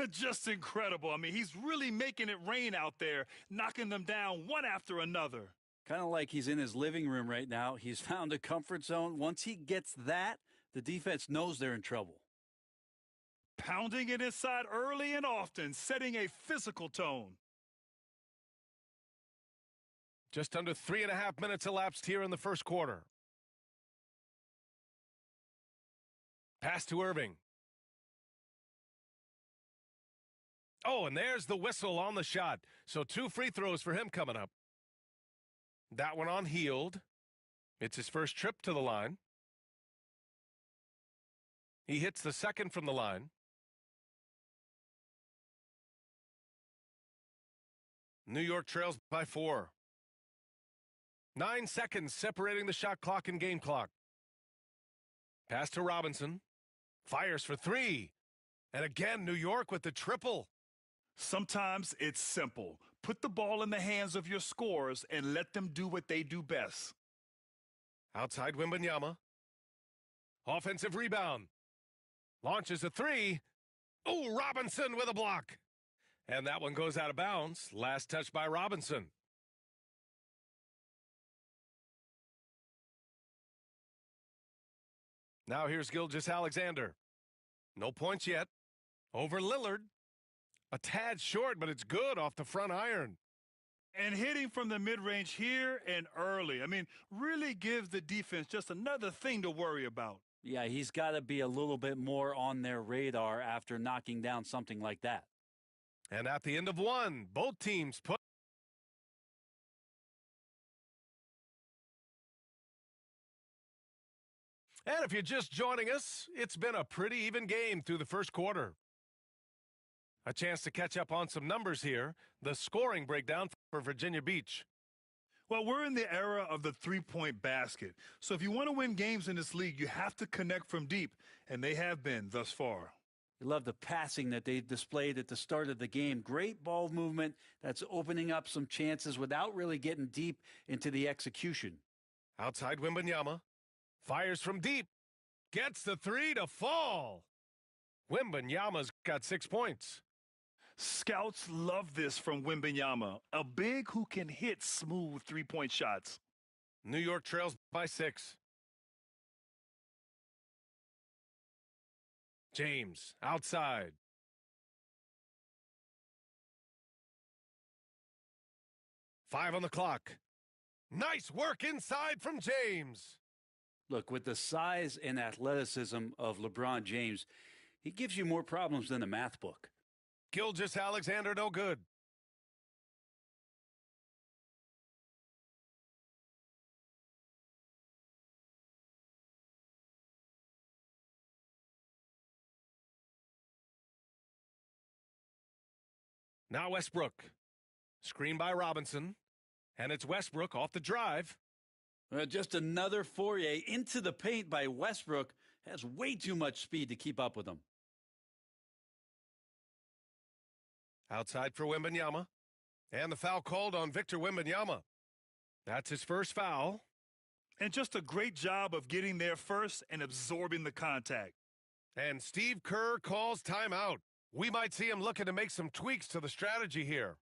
Just incredible. I mean, he's really making it rain out there, knocking them down one after another. Kind of like he's in his living room right now. He's found a comfort zone. Once he gets that, the defense knows they're in trouble. Pounding it inside early and often, setting a physical tone. Just under 3.5 minutes elapsed here in the first quarter. Pass to Irving. Oh, and there's the whistle on the shot. So 2 free throws for him coming up. That one on Hield. It's his first trip to the line. He hits the second from the line. New York trails by 4. 9 seconds separating the shot clock and game clock. Pass to Robinson. Fires for 3. And again, New York with the triple. Sometimes it's simple. Put the ball in the hands of your scorers and let them do what they do best. Outside Wembanyama. Offensive rebound. Launches a 3. Oh, Robinson with a block. And that one goes out of bounds. Last touch by Robinson. Now here's Gilgeous-Alexander. No points yet. Over Lillard. A tad short, but it's good off the front iron. And hitting from the mid-range here and early. I mean, really gives the defense just another thing to worry about. Yeah, he's got to be a little bit more on their radar after knocking down something like that. And at the end of 1, both teams put. And if you're just joining us, it's been a pretty even game through the first quarter. A chance to catch up on some numbers here. The scoring breakdown for Virginia Beach. Well, we're in the era of the three-point basket. So if you want to win games in this league, you have to connect from deep, and they have been thus far. You love the passing that they displayed at the start of the game. Great ball movement that's opening up some chances without really getting deep into the execution. Outside Wembanyama. Fires from deep. Gets the 3 to fall. Wembanyama's got 6 points. Scouts love this from Wembanyama, a big who can hit smooth three-point shots. New York trails by 6. James, outside. Five on the clock. Nice work inside from James. Look, with the size and athleticism of LeBron James, he gives you more problems than a math book. Gilgeous-Alexander, no good. Now Westbrook. Screen by Robinson. And it's Westbrook off the drive. Just another foray into the paint by Westbrook. Has way too much speed to keep up with him. Outside for Wembanyama. And the foul called on Victor Wembanyama. That's his first foul. And just a great job of getting there first and absorbing the contact. And Steve Kerr calls timeout. We might see him looking to make some tweaks to the strategy here.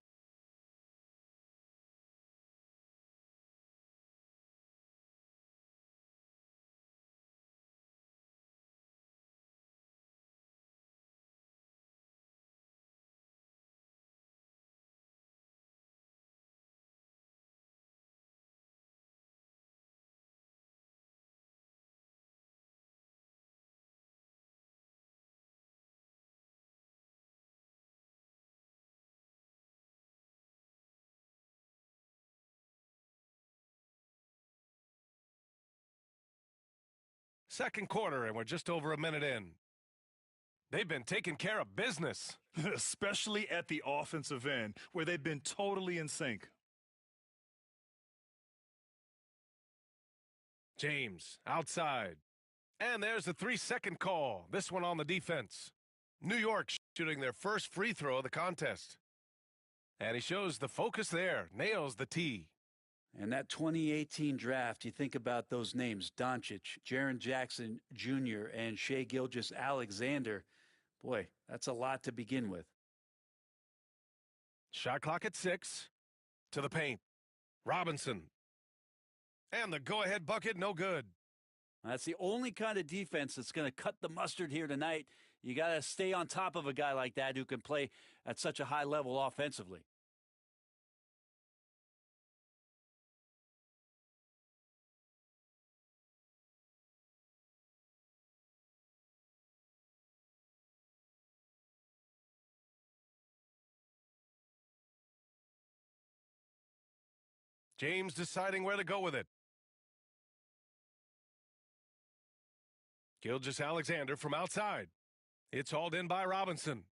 Second quarter, and we're just over a minute in. They've been taking care of business. Especially at the offensive end, where they've been totally in sync. James, outside. And there's the 3-second call. This one on the defense. New York shooting their first free throw of the contest. And he shows the focus there. Nails the tee. And that 2018 draft, you think about those names, Doncic, Jaren Jackson Jr., and Shai Gilgeous-Alexander. Boy, that's a lot to begin with. Shot clock at 6. To the paint. Robinson. And the go-ahead bucket, no good. That's the only kind of defense that's going to cut the mustard here tonight. You got to stay on top of a guy like that who can play at such a high level offensively. James deciding where to go with it. Gilgeous-Alexander from outside. It's hauled in by Robinson.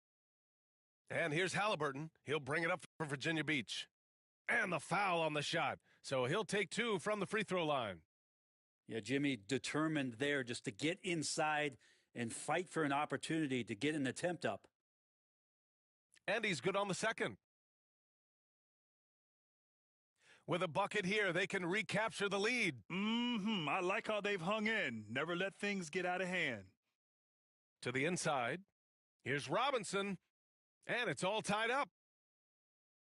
And here's Halliburton. He'll bring it up for Virginia Beach. And the foul on the shot. So he'll take 2 from the free throw line. Yeah, Jimmy determined there just to get inside and fight for an opportunity to get an attempt up. And he's good on the second. With a bucket here, they can recapture the lead. I like how they've hung in. Never let things get out of hand. To the inside. Here's Robinson. And it's all tied up.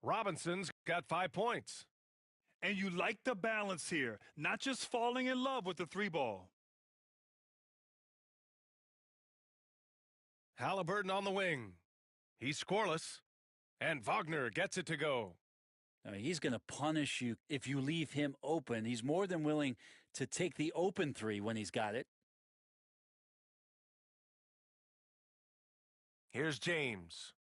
Robinson's got 5 points. And you like the balance here, not just falling in love with the 3-ball. Halliburton on the wing. He's scoreless. And Wagner gets it to go. I mean, he's going to punish you if you leave him open. He's more than willing to take the open 3 when he's got it. Here's James.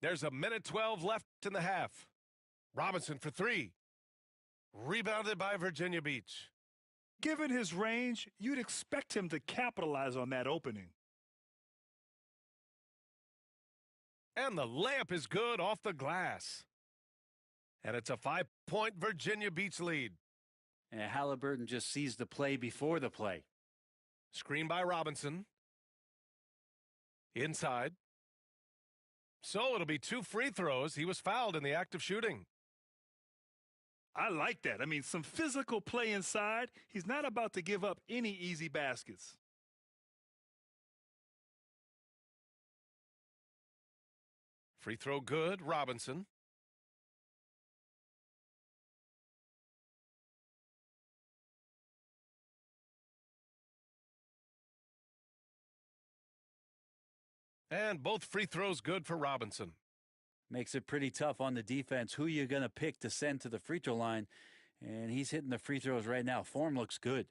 There's 1:12 left in the half. Robinson for 3. Rebounded by Virginia Beach. Given his range, you'd expect him to capitalize on that opening. And the layup is good off the glass. And it's a 5-point Virginia Beach lead. And Halliburton just sees the play before the play. Screen by Robinson. Inside. So it'll be 2 free throws. He was fouled in the act of shooting. I like that. I mean, some physical play inside. He's not about to give up any easy baskets. Free throw good, Robinson. And both free throws good for Robinson. Makes it pretty tough on the defense who you're going to pick to send to the free throw line. And he's hitting the free throws right now. Form looks good.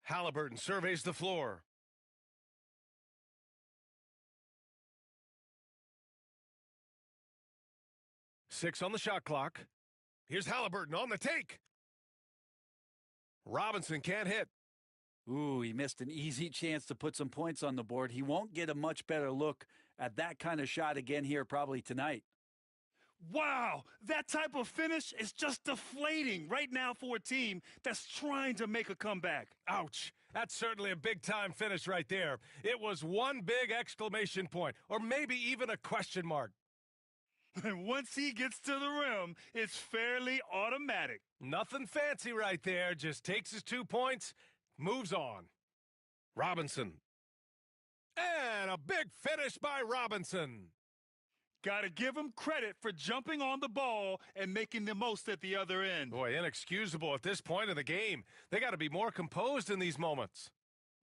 Halliburton surveys the floor. Six on the shot clock. Here's Halliburton on the take. Robinson can't hit. Ooh, he missed an easy chance to put some points on the board. He won't get a much better look at that kind of shot again here probably tonight. Wow, that type of finish is just deflating right now for a team that's trying to make a comeback. Ouch. That's certainly a big-time finish right there. It was one big exclamation point, or maybe even a question mark. And once he gets to the rim, it's fairly automatic. Nothing fancy right there. Just takes his 2 points, moves on. Robinson. And a big finish by Robinson. Got to give him credit for jumping on the ball and making the most at the other end. Boy, inexcusable at this point of the game. They got to be more composed in these moments.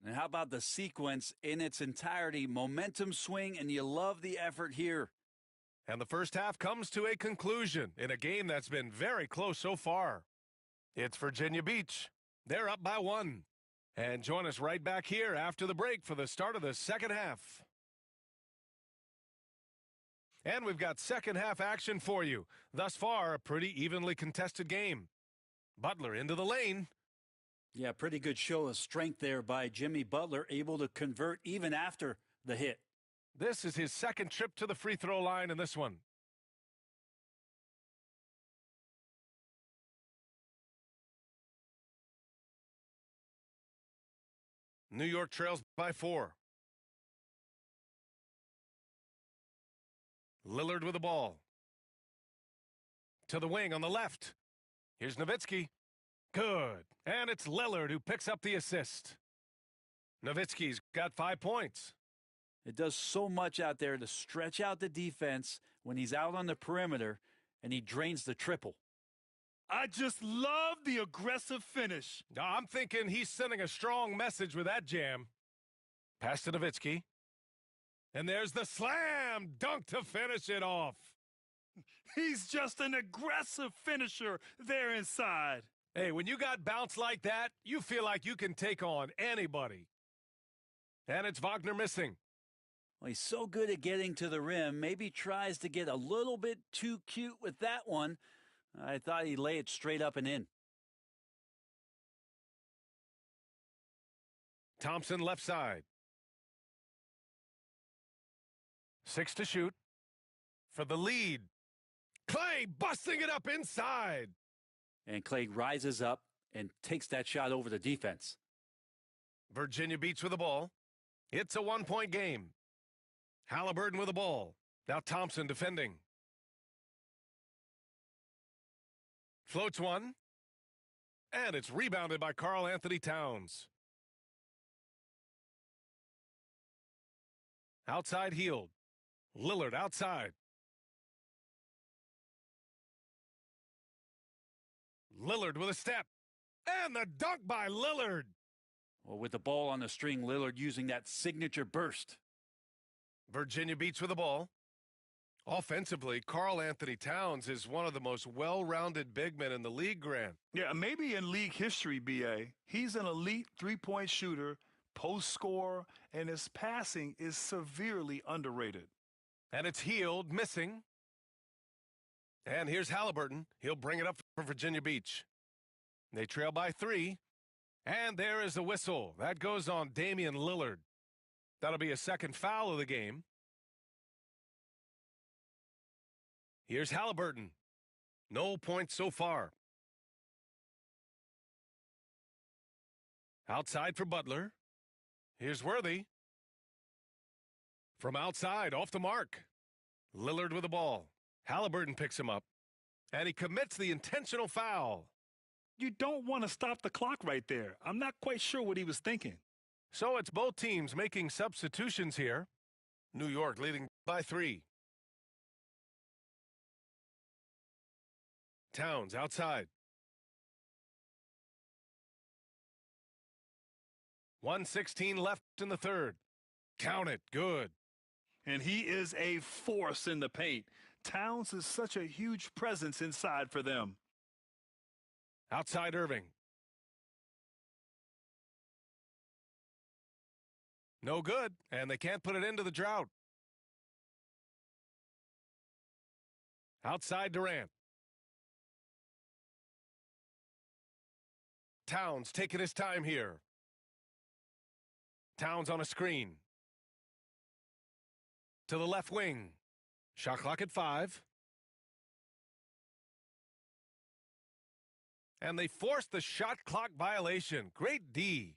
And how about the sequence in its entirety? Momentum swing, and you love the effort here. And the first half comes to a conclusion in a game that's been very close so far. It's Virginia Beach. They're up by 1. And join us right back here after the break for the start of the second half. And we've got second half action for you. Thus far, a pretty evenly contested game. Butler into the lane. Yeah, pretty good show of strength there by Jimmy Butler, able to convert even after the hit. This is his second trip to the free throw line in this one. New York trails by 4. Lillard with the ball. To the wing on the left. Here's Nowitzki. Good. And it's Lillard who picks up the assist. Nowitzki's got 5 points. It does so much out there to stretch out the defense when he's out on the perimeter, and he drains the triple. I just love the aggressive finish. I'm thinking he's sending a strong message with that jam. Pass to Nowitzki. And there's the slam dunk to finish it off. He's just an aggressive finisher there inside. Hey, when you got bounce like that, you feel like you can take on anybody. And it's Wagner missing. Well, he's so good at getting to the rim. Maybe tries to get a little bit too cute with that one. I thought he'd lay it straight up and in. Thompson left side. 6 to shoot. For the lead. Clay busting it up inside. And Clay rises up and takes that shot over the defense. Virginia Beach with the ball. It's a 1-point game. Halliburton with the ball. Now Thompson defending. Floats one. And it's rebounded by Karl Anthony Towns. Outside Hield. Lillard outside. Lillard with a step. And the dunk by Lillard. Well, with the ball on the string, Lillard using that signature burst. Virginia Beach with the ball. Offensively, Karl Anthony Towns is one of the most well-rounded big men in the league, Grant. Yeah, maybe in league history, B.A. He's an elite three-point shooter, post scorer, and his passing is severely underrated. And it's Hield missing. And here's Halliburton. He'll bring it up for Virginia Beach. They trail by 3. And there is the whistle. That goes on Damian Lillard. That'll be a second foul of the game. Here's Halliburton. No points so far. Outside for Butler. Here's Worthy. From outside, off the mark. Lillard with the ball. Halliburton picks him up. And he commits the intentional foul. You don't want to stop the clock right there. I'm not quite sure what he was thinking. So it's both teams making substitutions here. New York leading by 3. Towns outside. 1:16 left in the third. Count it. Good. And he is a force in the paint. Towns is such a huge presence inside for them. Outside Irving. No good, and they can't put it into the drought. Outside Durant. Towns taking his time here. Towns on a screen. To the left wing. Shot clock at 5. And they forced the shot clock violation. Great D.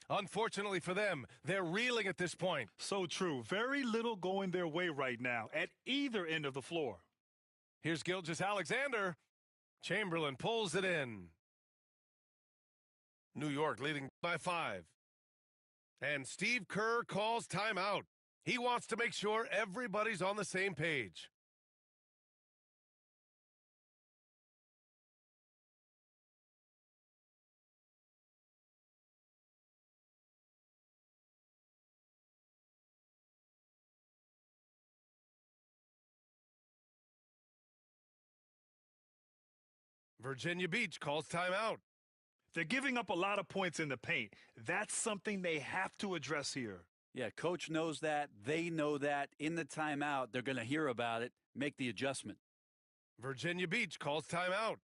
Unfortunately for them, they're reeling at this point. So true. Very little going their way right now at either end of the floor. Here's Gilgeous-Alexander. Chamberlain pulls it in. New York leading by 5. And Steve Kerr calls timeout. He wants to make sure everybody's on the same page. Virginia Beach calls timeout. They're giving up a lot of points in the paint. That's something they have to address here. Yeah, coach knows that. They know that. In the timeout, they're going to hear about it, make the adjustment. Virginia Beach calls timeout.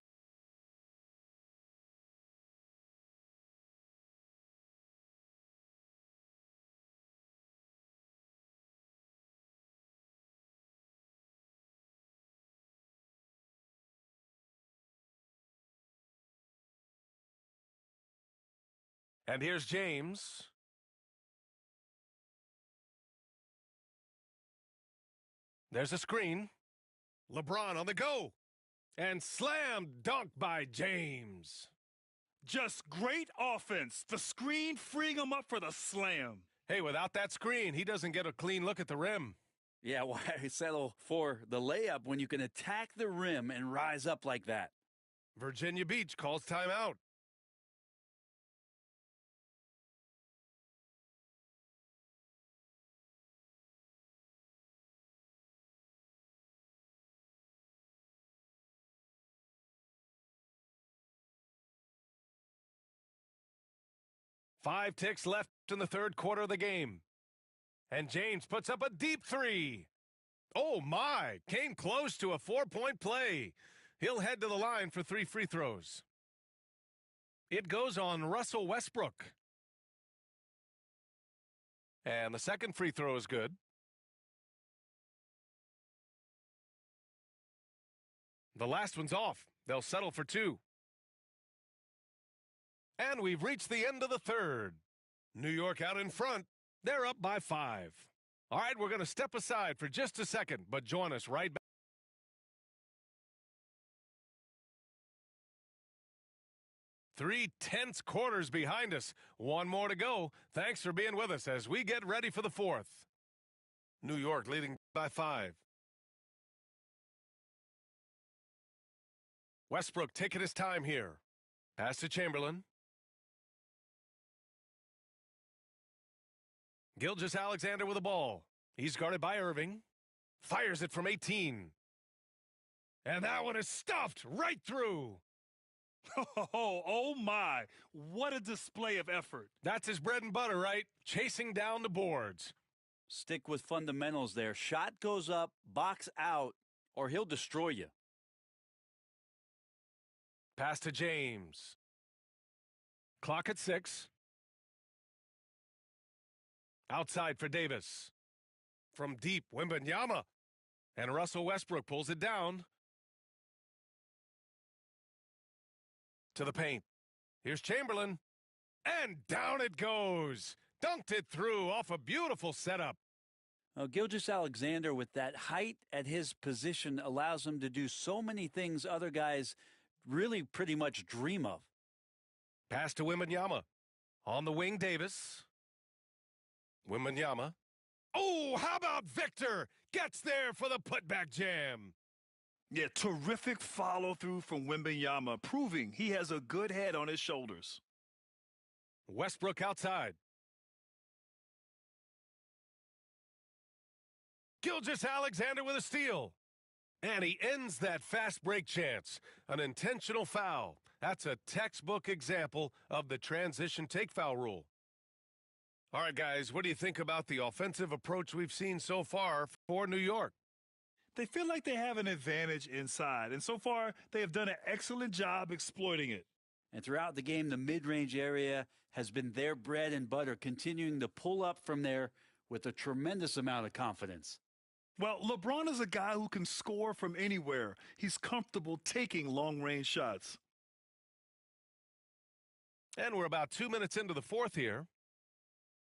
And here's James. There's a screen. LeBron on the go. And slam dunk by James. Just great offense. The screen freeing him up for the slam. Hey, without that screen, he doesn't get a clean look at the rim. Yeah, why settle for the layup when you can attack the rim and rise up like that? Virginia Beach calls timeout. Five ticks left in the third quarter of the game. And James puts up a deep 3. Oh my, came close to a 4-point play. He'll head to the line for 3 free throws. It goes on Russell Westbrook. And the second free throw is good. The last one's off. They'll settle for 2. And we've reached the end of the third. New York out in front. They're up by 5. All right, we're going to step aside for just a second, but join us right back. 3 tense quarters behind us. One more to go. Thanks for being with us as we get ready for the fourth. New York leading by 5. Westbrook taking his time here. Pass to Chamberlain. Gilgeous-Alexander with the ball. He's guarded by Irving. Fires it from 18. And that one is stuffed right through. Oh, my. What a display of effort. That's his bread and butter, right? Chasing down the boards. Stick with fundamentals there. Shot goes up, box out, or he'll destroy you. Pass to James. Clock at 6. Outside for Davis. From deep, Wembanyama. And Russell Westbrook pulls it down. To the paint. Here's Chamberlain. And down it goes. Dunked it through off a beautiful setup. Gilgeous-Alexander, with that height at his position, allows him to do so many things other guys really pretty much dream of. Pass to Wembanyama. On the wing, Davis. Wembanyama. Oh, how about Victor? Gets there for the putback jam. Yeah, terrific follow-through from Wembanyama, proving he has a good head on his shoulders. Westbrook outside. Gilgeous-Alexander with a steal. And he ends that fast break chance. An intentional foul. That's a textbook example of the transition take foul rule. All right, guys, what do you think about the offensive approach we've seen so far for New York? They feel like they have an advantage inside, and so far they have done an excellent job exploiting it. And throughout the game, the mid-range area has been their bread and butter, continuing to pull up from there with a tremendous amount of confidence. Well, LeBron is a guy who can score from anywhere. He's comfortable taking long-range shots. And we're about 2 minutes into the fourth here.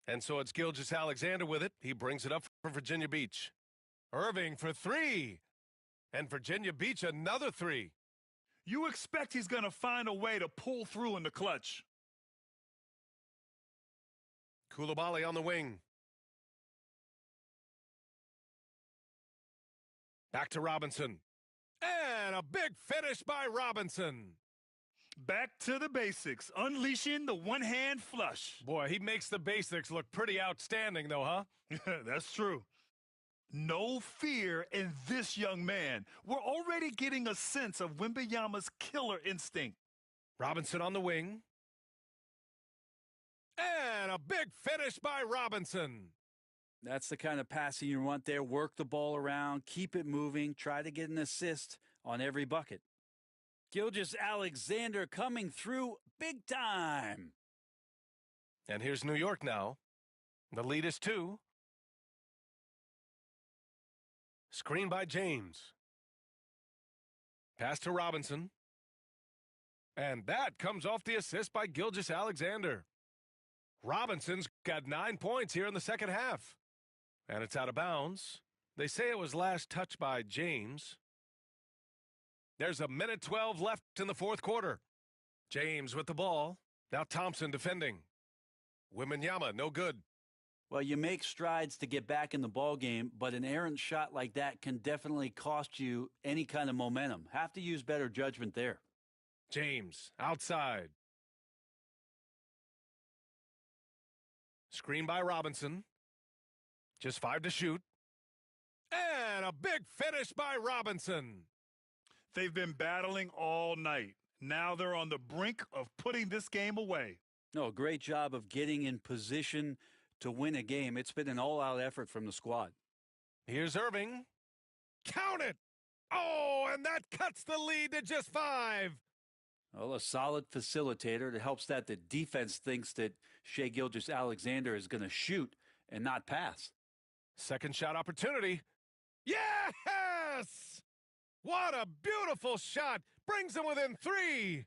And so it's Gilgeous-Alexander with it. He brings it up for Virginia Beach. Irving for 3. And Virginia Beach another 3. You expect he's going to find a way to pull through in the clutch. Koulibaly on the wing. Back to Robinson. And a big finish by Robinson. Back to the basics, unleashing the one-hand flush. Boy, he makes the basics look pretty outstanding, though, huh? That's true. No fear in this young man. We're already getting a sense of Wembanyama's killer instinct. Robinson on the wing. And a big finish by Robinson. That's the kind of passing you want there. Work the ball around, keep it moving, try to get an assist on every bucket. Gilgeous-Alexander coming through big time. And here's New York now. The lead is 2. Screen by James. Pass to Robinson. And that comes off the assist by Gilgeous-Alexander. Robinson's got 9 points here in the second half. And it's out of bounds. They say it was last touched by James. There's 1:12 left in the fourth quarter. James with the ball. Now Thompson defending. Wembanyama, no good. Well, you make strides to get back in the ball game, but an errant shot like that can definitely cost you any kind of momentum. Have to use better judgment there. James outside. Screen by Robinson. Just 5 to shoot. And a big finish by Robinson. They've been battling all night. Now they're on the brink of putting this game away. No, a great job of getting in position to win a game. It's been an all-out effort from the squad. Here's Irving. Count it! Oh, and that cuts the lead to just 5. Well, a solid facilitator that helps that the defense thinks that Shea Gilgeous-Alexander is going to shoot and not pass. Second shot opportunity. Yes! What a beautiful shot. Brings them within 3.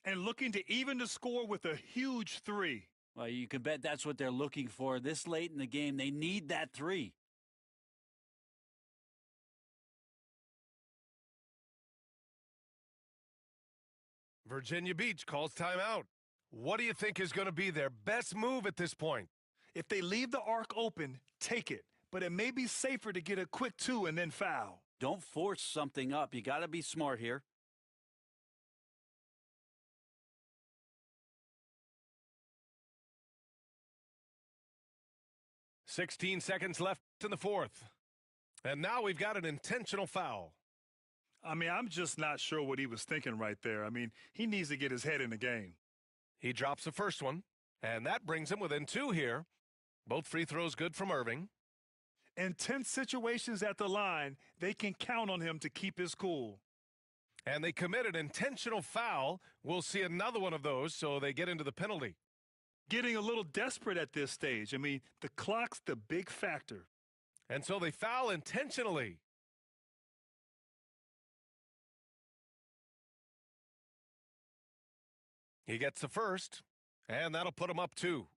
And looking to even the score with a huge 3. Well, you can bet that's what they're looking for this late in the game. They need that 3. Virginia Beach calls timeout. What do you think is going to be their best move at this point? If they leave the arc open, take it. But it may be safer to get a quick 2 and then foul. Don't force something up. You got to be smart here. "16 seconds left in the fourth. And now we've got an intentional foul. I mean, I'm just not sure what he was thinking right there. I mean, he needs to get his head in the game. He drops the first one, and that brings him within 2 here. Both free throws good from Irving. In tense situations at the line, they can count on him to keep his cool. And they commit an intentional foul. We'll see another one of those, so they get into the penalty. Getting a little desperate at this stage. I mean, the clock's the big factor. And so they foul intentionally. He gets the first, and that'll put him up 2.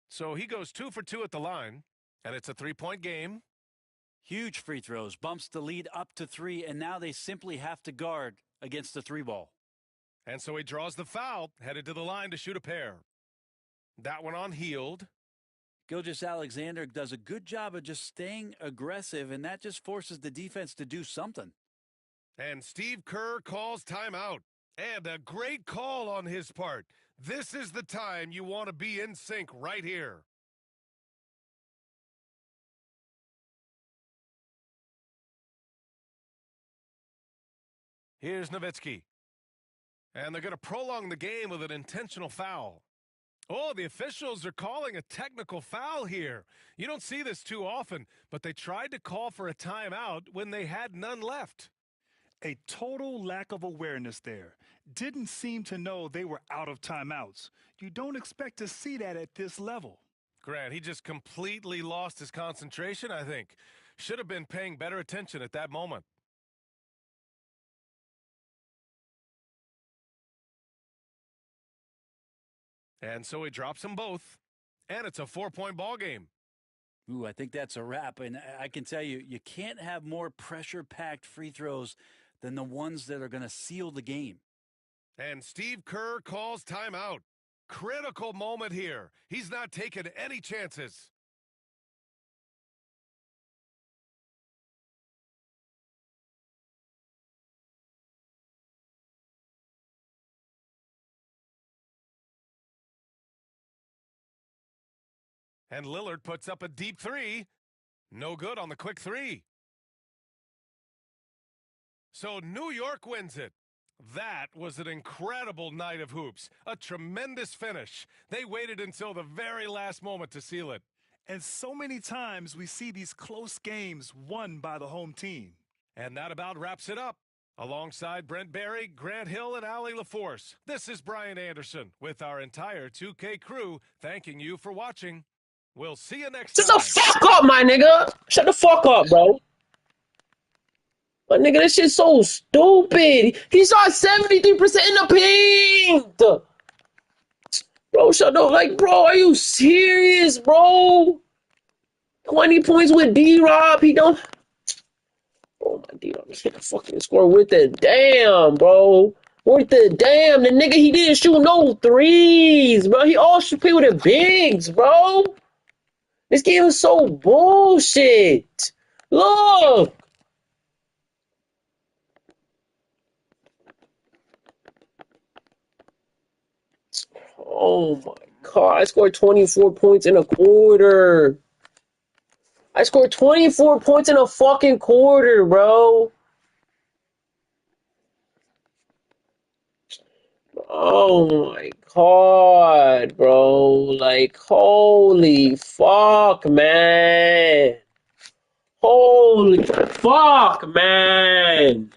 So he goes 2 for 2 at the line, and it's a 3-point game. Huge free throws, bumps the lead up to 3, and now they simply have to guard against the 3 ball. And so he draws the foul, headed to the line to shoot a pair. That one on Heald. Gilgeous-Alexander does a good job of just staying aggressive, and that just forces the defense to do something. And Steve Kerr calls timeout. And a great call on his part. This is the time you want to be in sync right here. Here's Nowitzki. And they're going to prolong the game with an intentional foul. Oh, the officials are calling a technical foul here. You don't see this too often, but they tried to call for a timeout when they had none left. A total lack of awareness there. Didn't seem to know they were out of timeouts. You don't expect to see that at this level. Grant, he just completely lost his concentration, I think. Should have been paying better attention at that moment. And so he drops them both, and it's a 4-point ball game. Ooh, I think that's a wrap, and I can tell you, you can't have more pressure-packed free throws than the ones that are going to seal the game. And Steve Kerr calls timeout. Critical moment here. He's not taking any chances. And Lillard puts up a deep 3. No good on the quick 3. So New York wins it. That was an incredible night of hoops. A tremendous finish. They waited until the very last moment to seal it. And so many times we see these close games won by the home team. And that about wraps it up. Alongside Brent Barry, Grant Hill, and Allie LaForce, this is Brian Anderson with our entire 2K crew thanking you for watching. We'll see you next time. Shut the fuck up, my nigga. Shut the fuck up, bro. But nigga, this shit's so stupid. He shot 73% in the paint. Bro, shut up. Like, bro, are you serious, bro? 20 points with D-Rob. He don't... Oh, my D-Rob can't fucking score with the damn, bro. With the damn. The nigga, he didn't shoot no threes, bro. He all should play with the bigs, bro. This game is so bullshit. Look. Oh my God. I scored 24 points in a quarter. I scored 24 points in a fucking quarter, bro. Oh my God, bro. Like, holy fuck, man. Holy fuck, man.